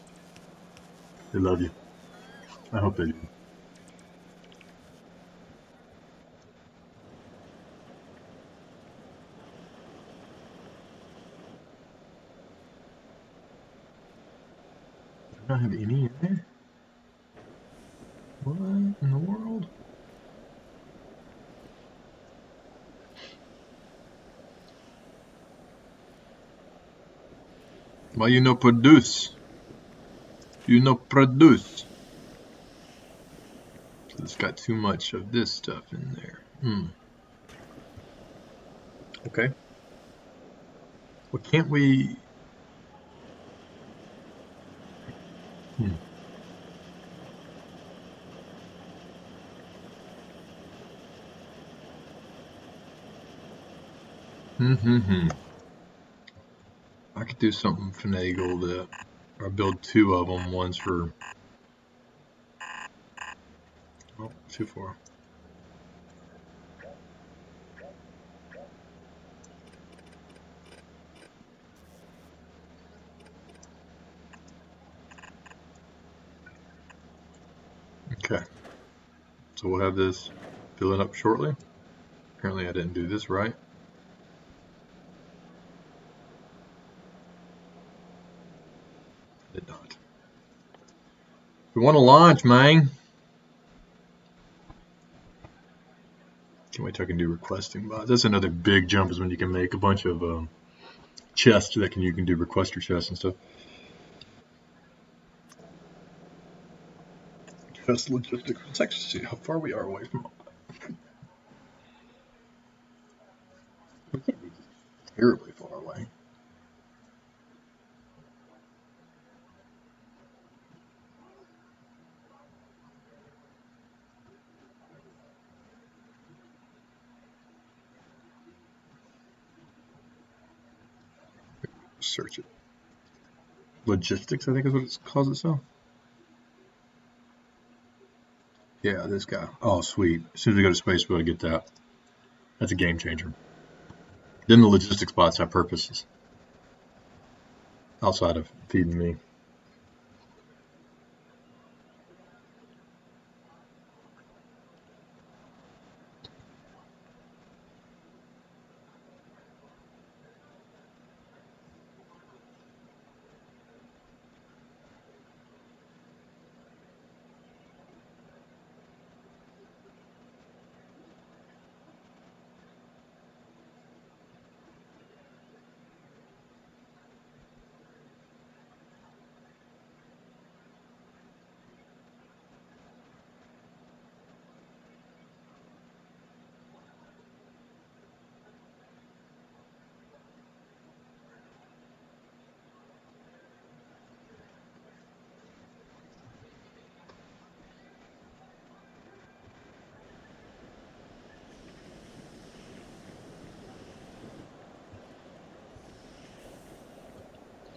They love you. I hope they do. Do I not have any in there? What in the world? Why you no produce? You no produce. So it's got too much of this stuff in there. Okay. Well, can't we? Hmm. I could do something finagle that, or build two of them. One's for, oh, too far. Okay. So we'll have this filling up shortly. Apparently I didn't do this right. I did not. We want to launch, man. Can't wait till I can do requesting bots. That's another big jump, is when you can make a bunch of chests that you can do requester chests and stuff. Just logistics. Let's actually see how far we are away from all that. We can't be terribly far away. Search it. Logistics, I think is what it calls itself. Yeah, this guy. Oh, sweet. As soon as we go to space, we'll get that. That's a game changer. Then the logistics bots have purposes outside of feeding me.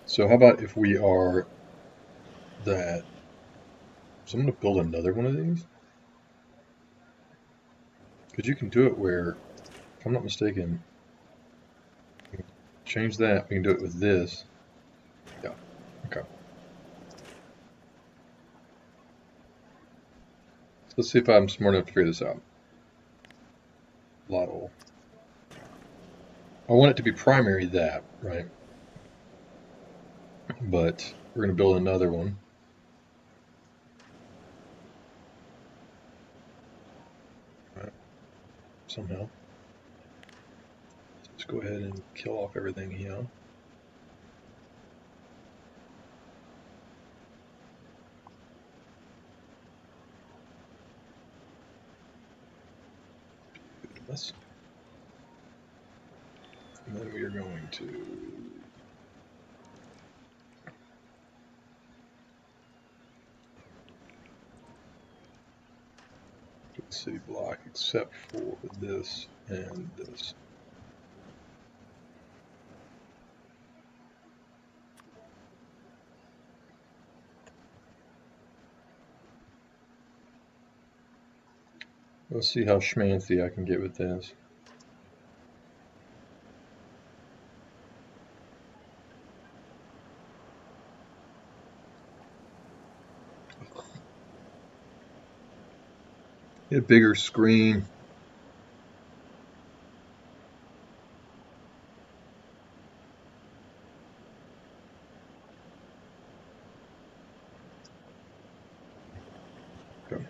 So how about if we are that? So I'm going to build another one of these. Because you can do it where, if I'm not mistaken, change that. We can do it with this. Yeah. Okay. So let's see if I'm smart enough to figure this out. Lotto. I want it to be primary that, right? But we're going to build another one. Right. Somehow. Let's go ahead and kill off everything here. And then we are going to city block except for this and this. Let's see how schmancy I can get with this. Get a bigger screen. Okay.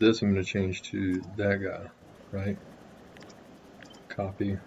This I'm going to change to that guy, right? Copy.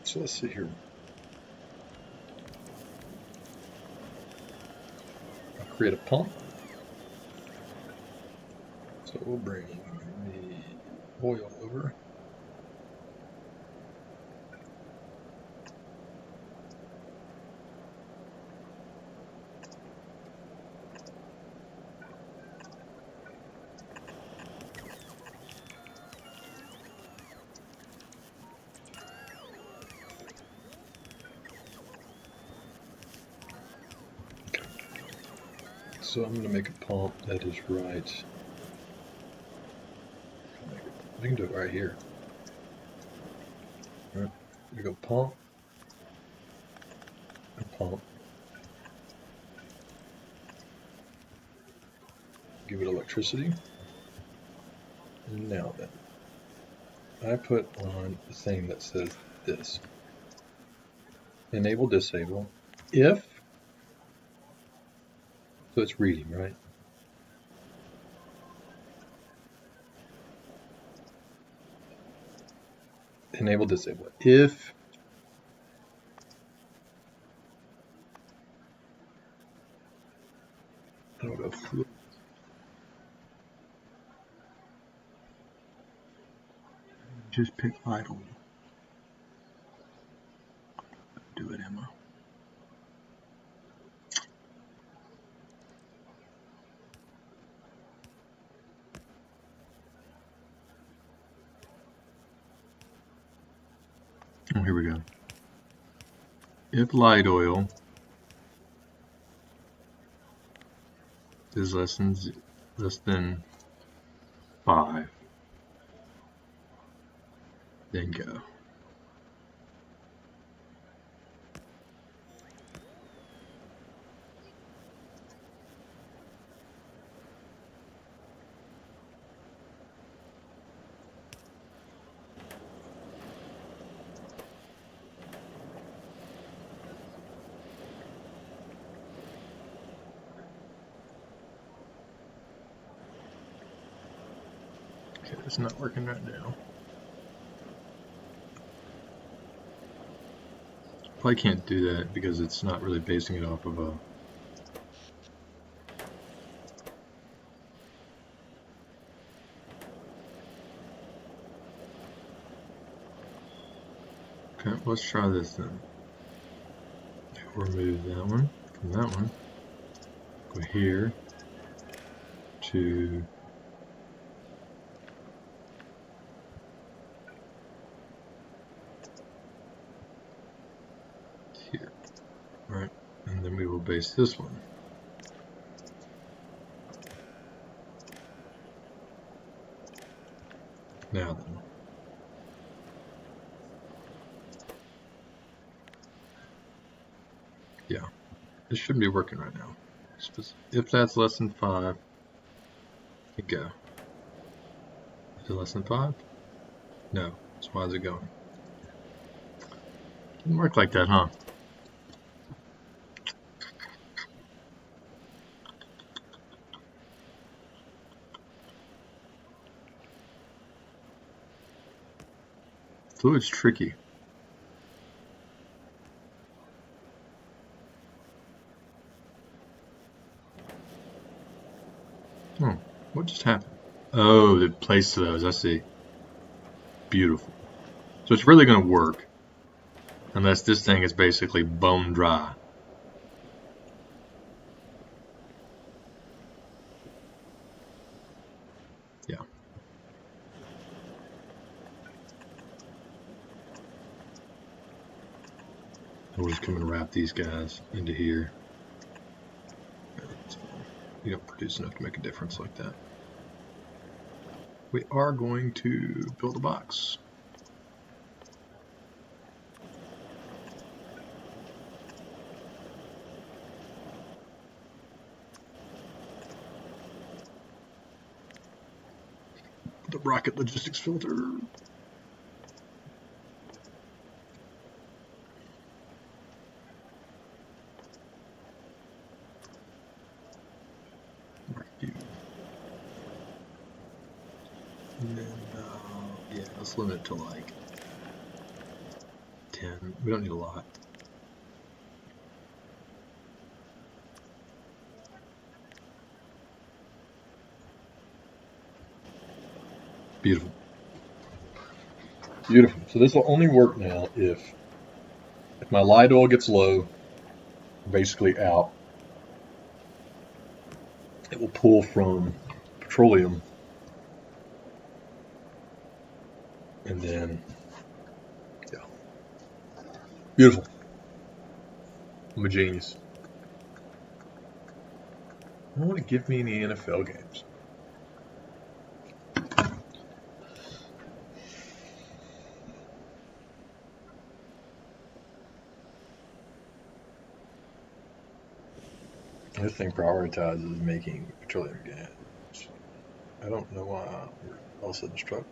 So let's see here. I'll create a pump. So we'll bring the oil over. So I'm going to make a pump that is right. I can do it right here. All right, we go pump and pump. Give it electricity. And now then, I put on the thing that says this. Enable disable if, so it's reading, right? Enable disable if I don't know. Just pick idle. Do it, Emma. Oh, here we go. If light oil is less than 5, then go. Okay, it's not working right now. Probably can't do that because it's not really basing it off of a okay, let's try this then. Remove that one from that one. Go here to here. Right, and then we will base this one. Now then. Yeah, this shouldn't be working right now. If that's less than 5, you go. Is it less than 5? No. So why is it going? Didn't work like that, huh? Fluid's tricky. Oh, what just happened? Oh, the place to those, I see. Beautiful. So it's really going to work unless this thing is basically bone dry. We'll just come and wrap these guys into here. You don't produce enough to make a difference like that. We are going to build a box. The rocket logistics filter. And then, yeah, let's limit it to like 10. We don't need a lot. Beautiful. Beautiful. So this will only work now if my light oil gets low, basically out. It will pull from petroleum, and then, yeah. Beautiful. I'm a genius. I don't want to give me any NFL games. This thing prioritizes making petroleum gas. I don't know why we're all of a sudden struggling.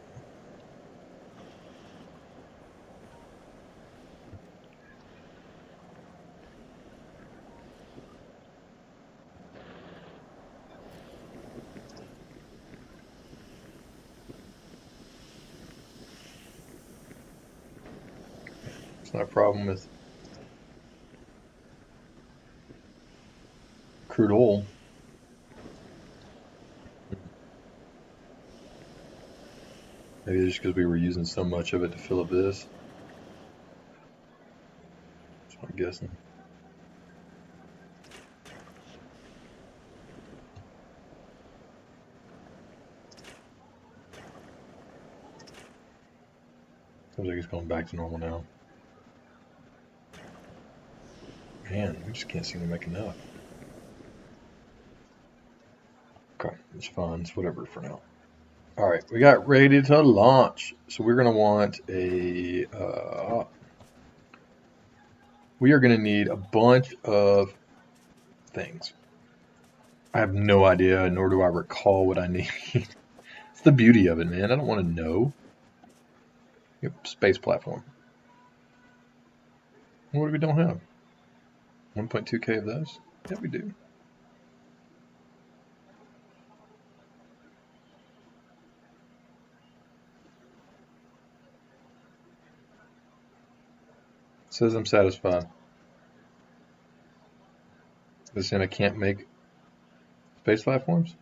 It's not a problem with crude oil. Maybe just because we were using so much of it to fill up this. That's what I'm guessing. Seems like it's going back to normal now. Man, we just can't seem to make enough. Okay, it's fine. It's whatever for now. All right, we got ready to launch. So we're going to want a... we are going to need a bunch of things. I have no idea, nor do I recall what I need. It's the beauty of it, man. I don't want to know. Yep, space platform. What do we don't have? 1.2K of those? Yeah, we do. It says I'm satisfied. This saying I can't make space platforms?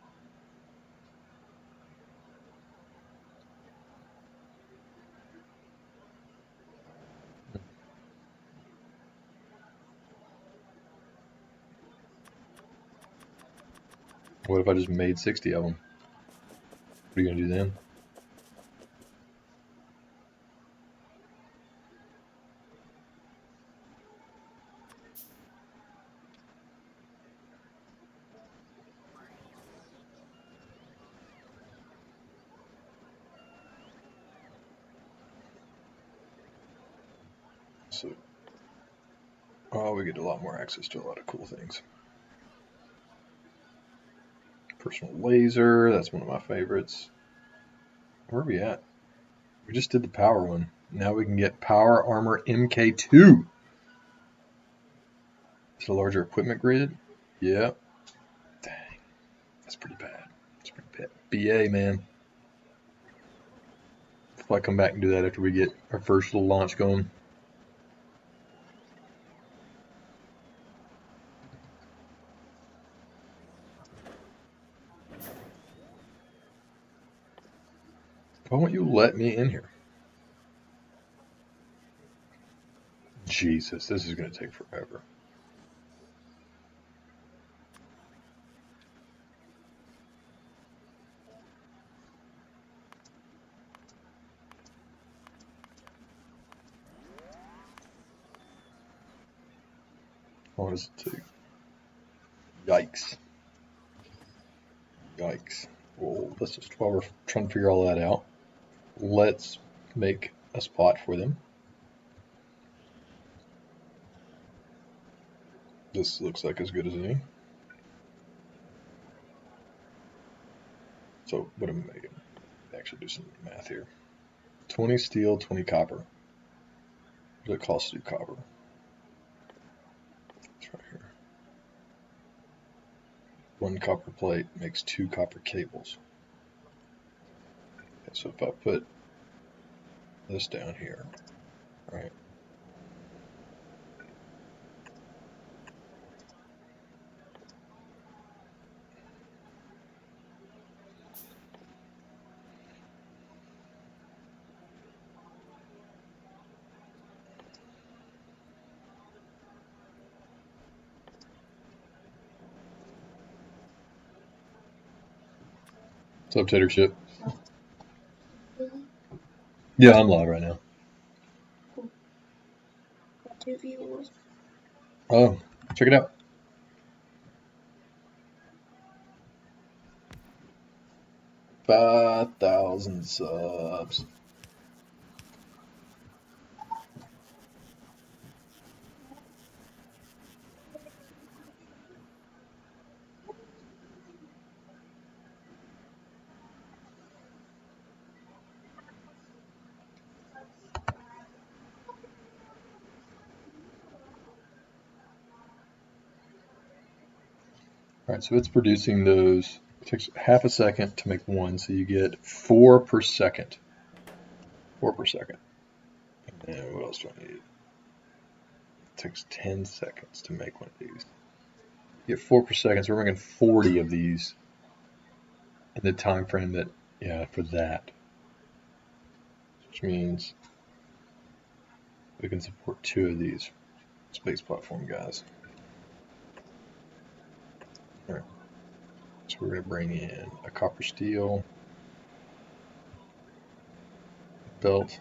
What if I just made 60 of them? What are you going to do then? So, oh, we get a lot more access to a lot of cool things. Personal laser, that's one of my favorites. Where are we at? We just did the power one. Now we can get Power Armor MK2. It's a larger equipment grid. Yep. Dang. That's pretty bad. That's pretty bad. BA, man. I'll come back and do that after we get our first little launch going. Why won't you let me in here? Jesus, this is going to take forever. What does it take? Yikes. Yikes. Well, let's just, while we're trying to figure all that out, let's make a spot for them. This looks like as good as any. So what am I making? Actually do some math here. 20 steel, 20 copper. What does it cost to do copper? It's right here. 1 copper plate makes 2 copper cables. Okay, so if I put this down here, right? What's up, Tater Chip? Yeah, I'm live right now. Cool. 2 viewers. Oh, check it out. $5,000 subs. All right, so it's producing those. It takes half a second to make one, so you get 4 per second. 4 per second. And what else do I need? It takes 10 seconds to make one of these. You get 4 per second, so we're making 40 of these in the time frame that, yeah, for that. Which means we can support 2 of these space platform guys. All right. So we're going to bring in a copper steel belt.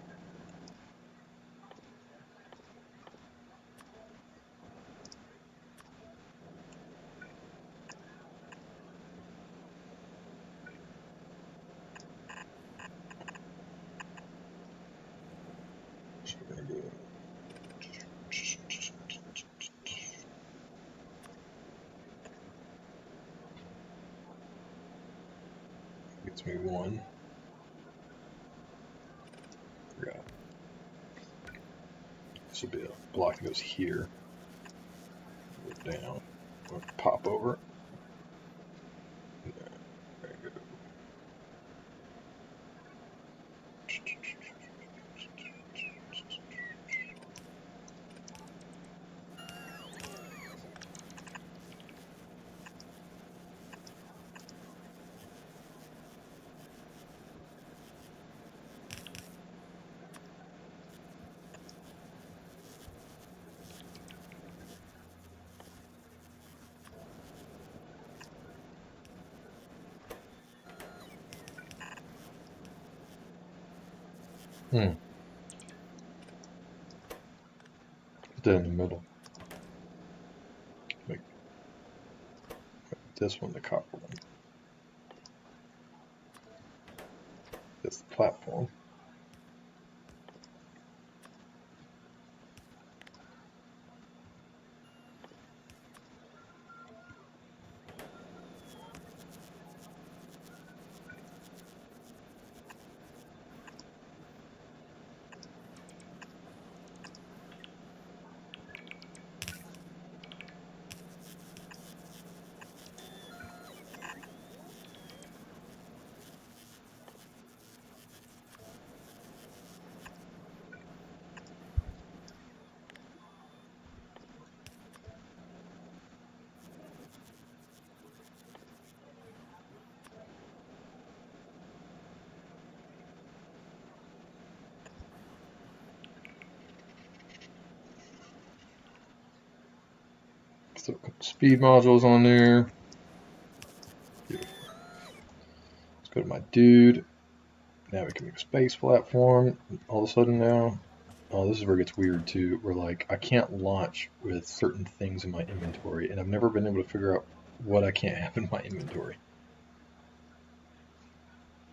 So we're going to go. Gets me 1. Forgot. This will be a block that goes here. Go down. We'll pop over. There you go. Put that in the middle. Make this one the copper one. That's the platform. So a couple speed modules on there. Beautiful. Let's go to my dude. Now we can make a space platform. All of a sudden now, Oh, this is where it gets weird too. Where like I can't launch with certain things in my inventory, and I've never been able to figure out what I can't have in my inventory.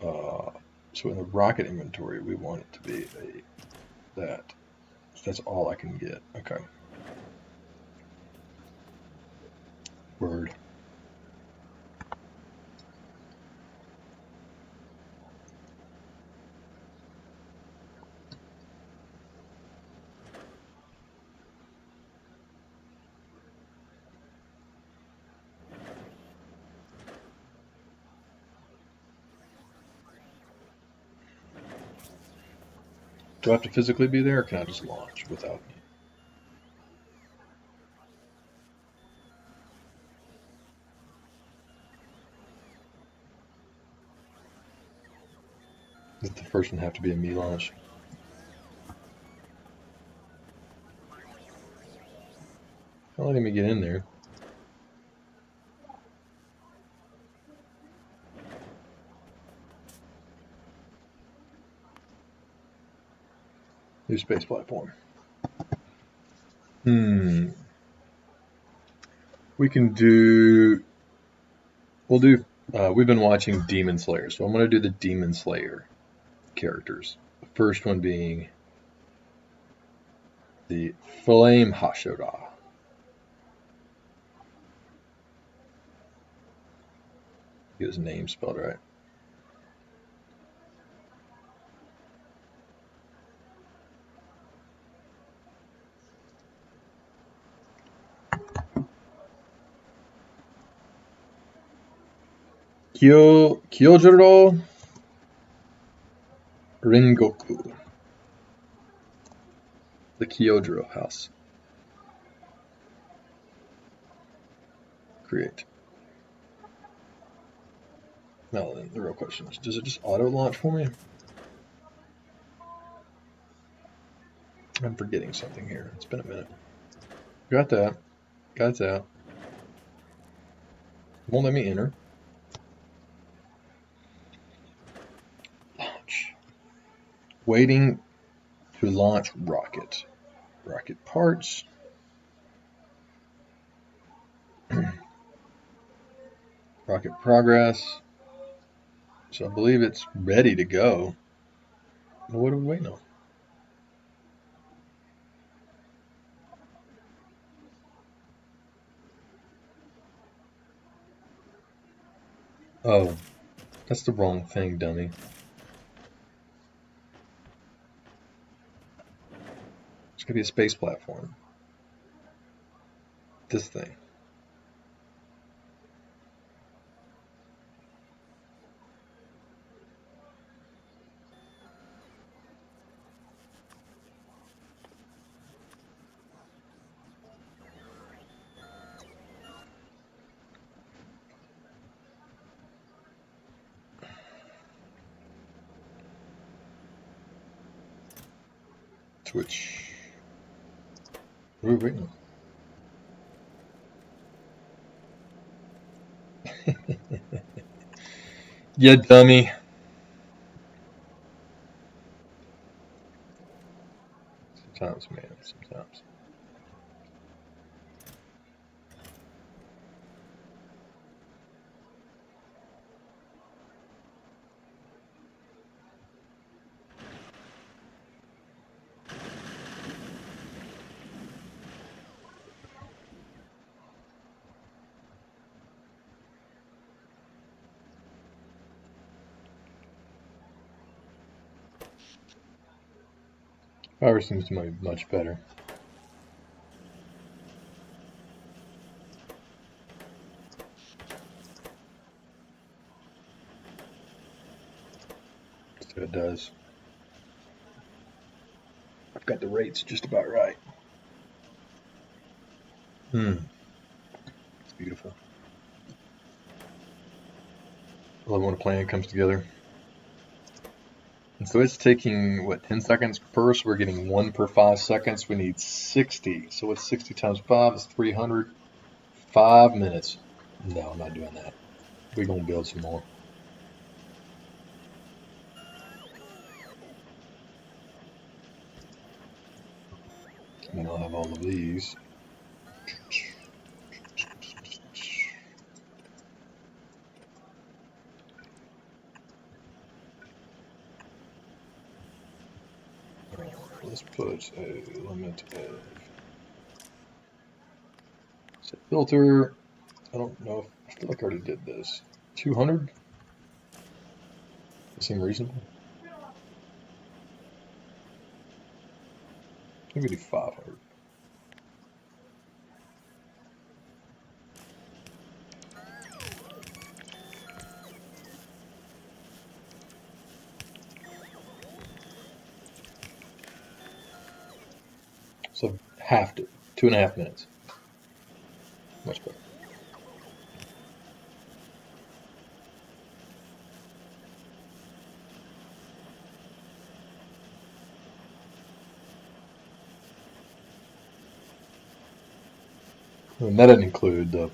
So in the rocket inventory, we want it to be that. So that's all I can get. Okay. Word. Do I have to physically be there, or can I just launch without me? Does the first one have to be a me launch? Not letting me get in there. New space platform. We can do. We'll do. We've been watching Demon Slayer, so I'm going to do the Demon Slayer characters. The first one being the Flame Hashira. Get his name spelled right. Kyojuro Rengoku. The Kyojuro house. Create. Now then, the real question is, does it just auto launch for me? I'm forgetting something here. It's been a minute. Got that. Got that. Won't let me enter. Launch. Waiting to launch rocket. Rocket parts. Rocket progress. So I believe it's ready to go. Well, what are we waiting on? Oh, that's the wrong thing, dummy. It's gonna be a space platform. This thing. Switch. What are we waiting on? Yeah, dummy. Sometimes, man. Sometimes. Power seems to be much better. So it does. I've got the rates just about right. It's beautiful. I love when a plan comes together. And so it's taking, what, 10 seconds per? So we're getting 1 per 5 seconds. We need 60. So what's 60 times 5? It's 300. 5 minutes. No, I'm not doing that. We're going to build some more. And I'll have all of these. Let's put a limit of filter. I don't know if I feel like I already did this. 200? Does that seem reasonable? Maybe do 500. So half to 2.5 minutes. Much better. And that didn't include the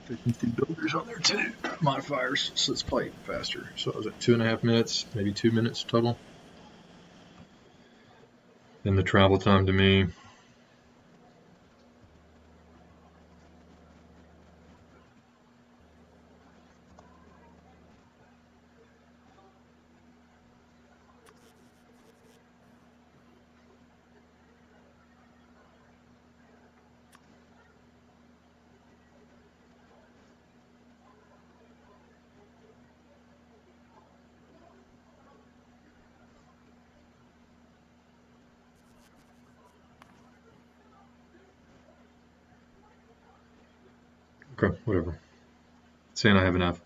efficiency builders on there too, modifiers, so it's probably faster. So I was at 2.5 minutes, maybe 2 minutes total. And the travel time to me, okay, whatever. Saying I have enough.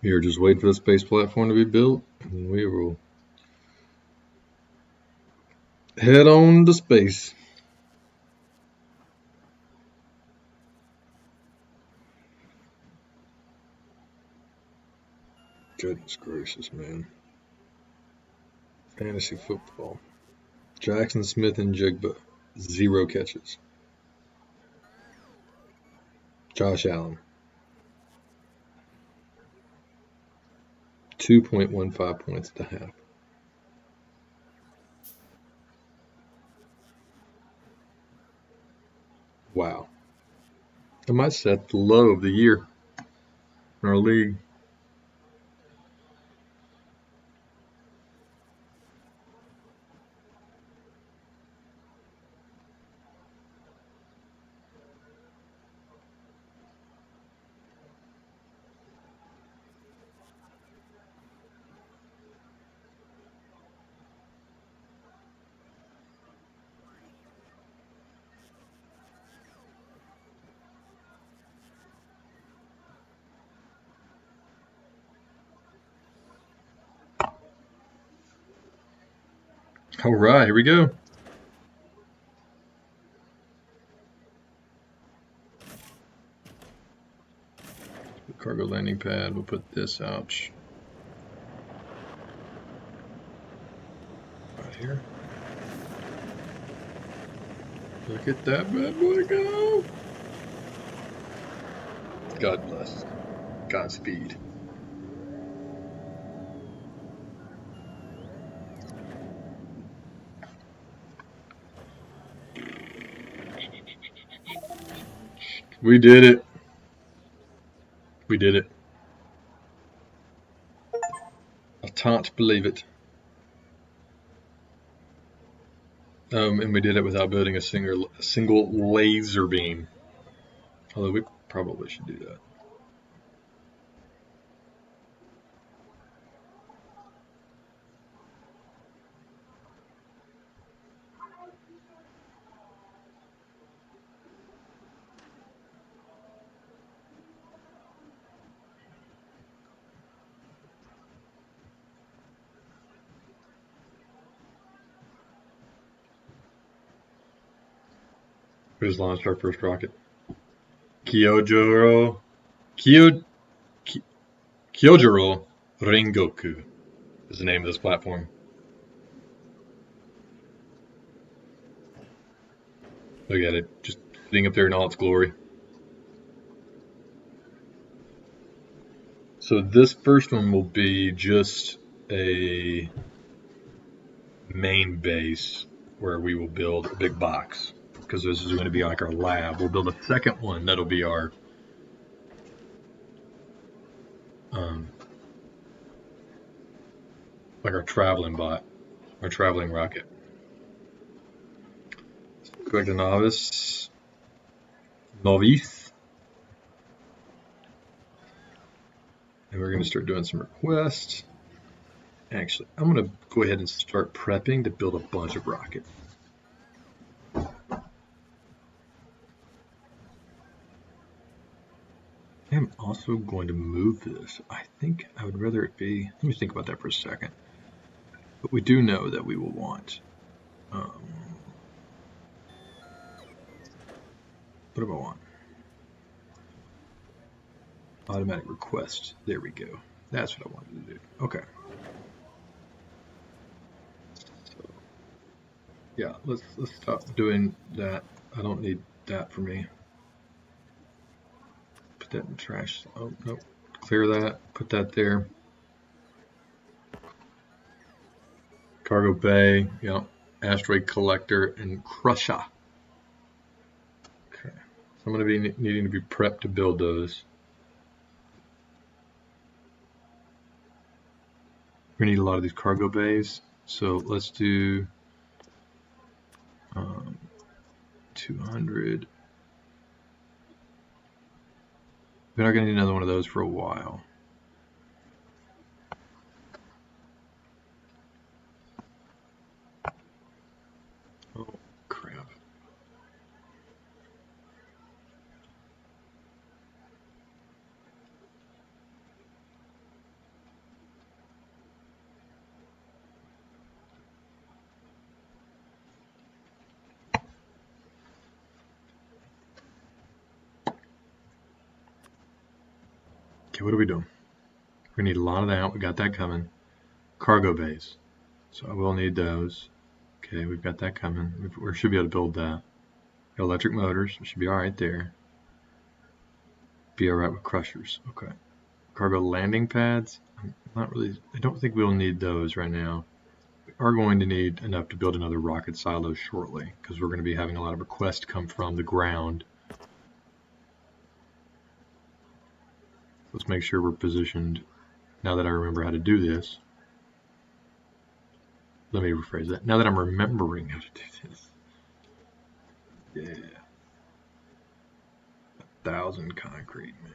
Here, just wait for the space platform to be built, and we will head on to space. Goodness gracious, man. Fantasy football. Jackson Smith and Jigba, 0 catches. Josh Allen, 2.15 points at the half. Wow. I might set the low of the year in our league. All right, here we go. Cargo landing pad. We'll put this out right here. Look at that bad boy go! God bless. Godspeed. We did it. We did it. I can't believe it. And we did it without building a single laser beam. Although we probably should do that. We just launched our first rocket. Kyojuro Rengoku is the name of this platform. Look at it, just sitting up there in all its glory. So this first one will be just a main base where we will build a big box, because this is going to be like our lab. We'll build a second one that'll be our like our traveling bot, our traveling rocket. Go back to novice, and we're going to start doing some requests. Actually, I'm going to go ahead and start prepping to build a bunch of rockets. I'm also going to move this. I think I would rather it be, let me think about that for a second. But we do know that we will want, what do I want? Automatic request. There we go. That's what I wanted to do. Okay. So, yeah, let's stop doing that. I don't need that for me. Put that in the trash. Oh, no. Clear that. Put that there. Cargo bay. Yeah. Asteroid collector and crusher. Okay. So I'm going to be needing to be prepped to build those. We need a lot of these cargo bays. So let's do 200. We're not going to need another one of those for a while. Oh, crap. Okay, what are we doing? We need a lot of that. We got that coming. Cargo bays. So I will need those. Okay, we've got that coming. We should be able to build that. Electric motors. We should be all right there. Be all right with crushers. Okay. Cargo landing pads. I don't think we'll need those right now. We are going to need enough to build another rocket silo shortly, because we're going to be having a lot of requests come from the ground. Let's make sure we're positioned. Now that I remember how to do this. Let me rephrase that. Now that I'm remembering how to do this. Yeah. 1,000 concrete, man.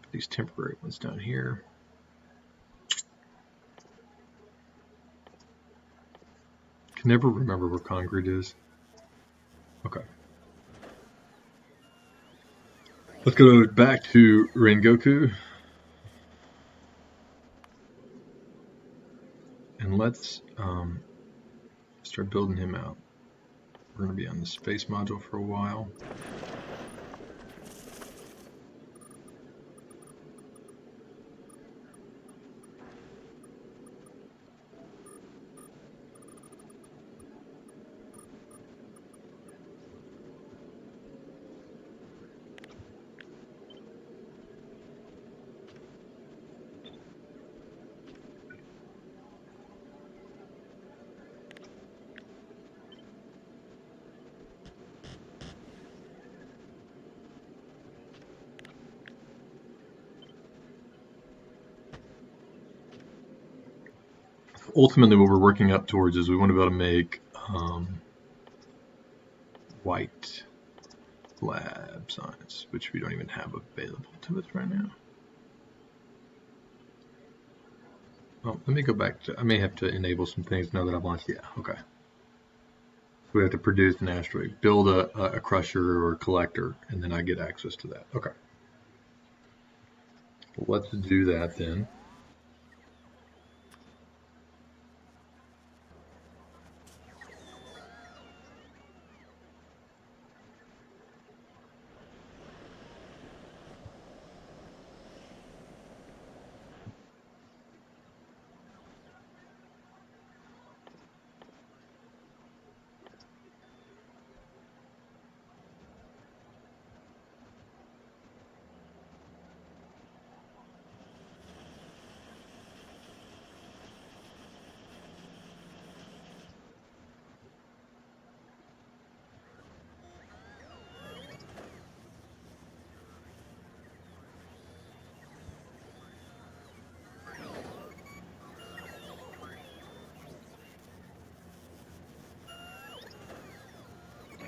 Put these temporary ones down here. Can never remember where concrete is. Okay. Let's go back to Rengoku. And let's start building him out. We're going to be on the space module for a while. Ultimately, what we're working up towards is we want to be able to make white lab science, which we don't even have available to us right now. Oh, let me go back to, I may have to enable some things now that I've launched. Yeah, okay. We have to produce an asteroid, build a crusher or a collector, and then I get access to that. Okay. Well, let's do that then.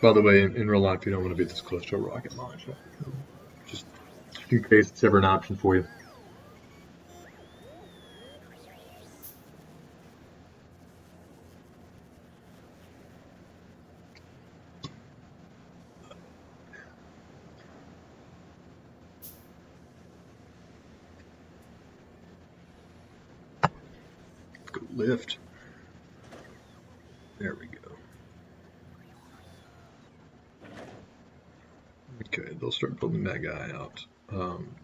By the way, in real life, you don't want to be this close to a rocket launcher. Just in case it's ever an option for you. Let's go lift. There we go. Okay, they'll start building that guy out.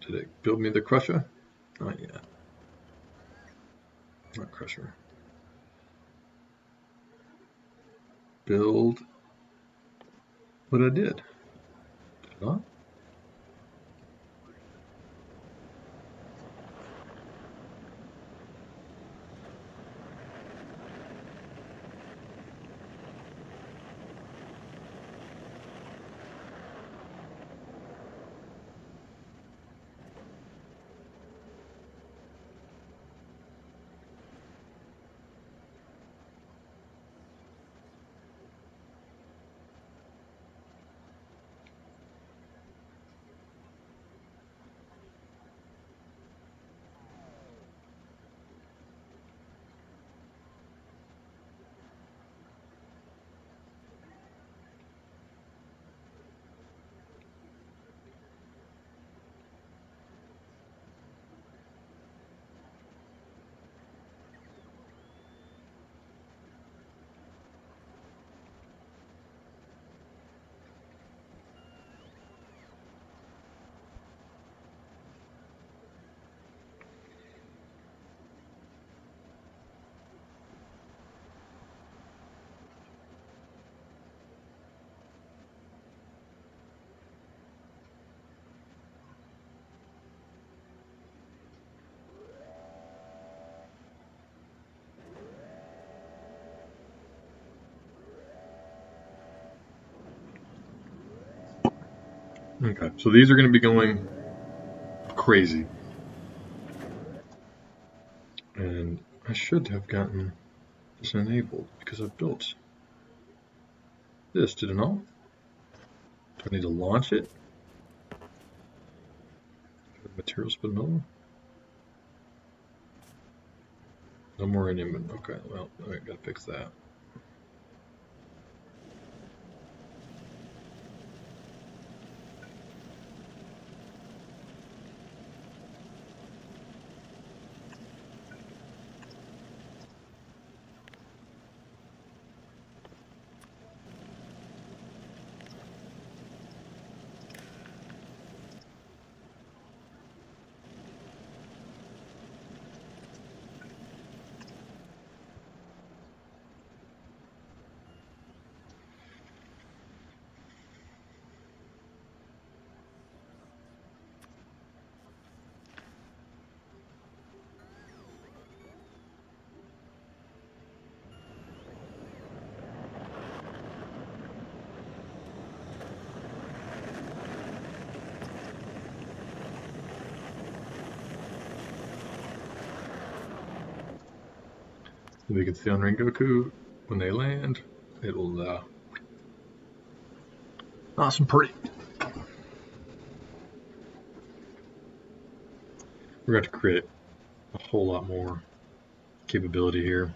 Did it build me the crusher? Not yet. Not crusher. Build what I did. Did it not? Okay, so these are going to be going crazy. And I should have gotten this enabled because I've built this, did it not? Do I need to launch it? Material spindle? No more in inventory. Okay, well, I gotta fix that. We can see on Rengoku when they land, it'll nice and pretty. We're going to create a whole lot more capability here.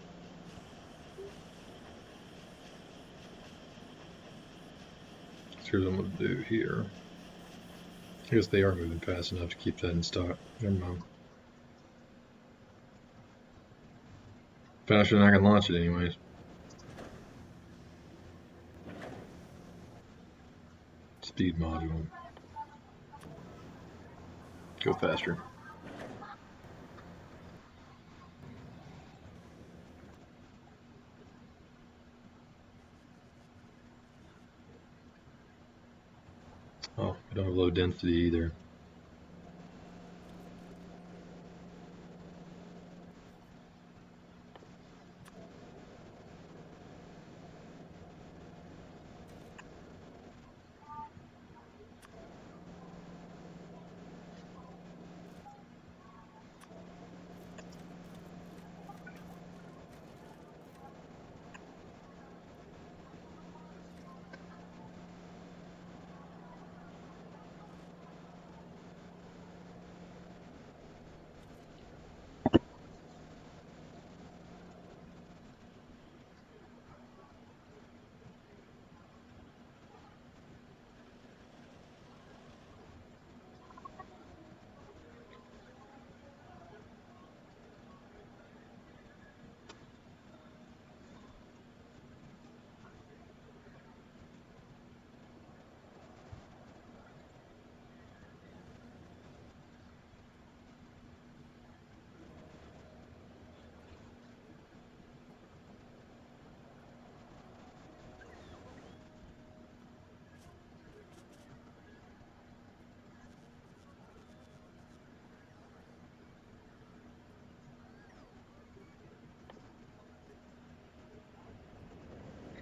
So here's what I'm going to do here. I guess they are moving fast enough to keep that in stock. Never mind. Faster than I can launch it anyways. Speed module. Go faster. Oh, we don't have low density either.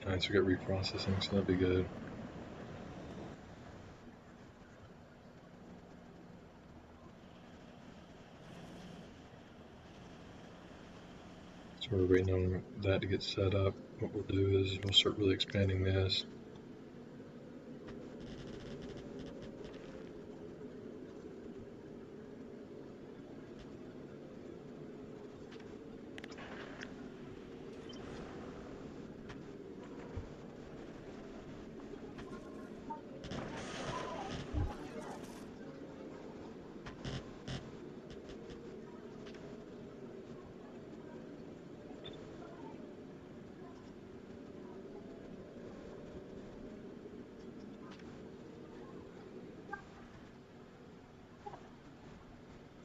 Alright, so we got reprocessing, so that'd be good. So we're waiting on that to get set up. What we'll do is we'll start really expanding this.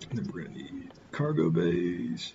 And then we're going to need cargo bays.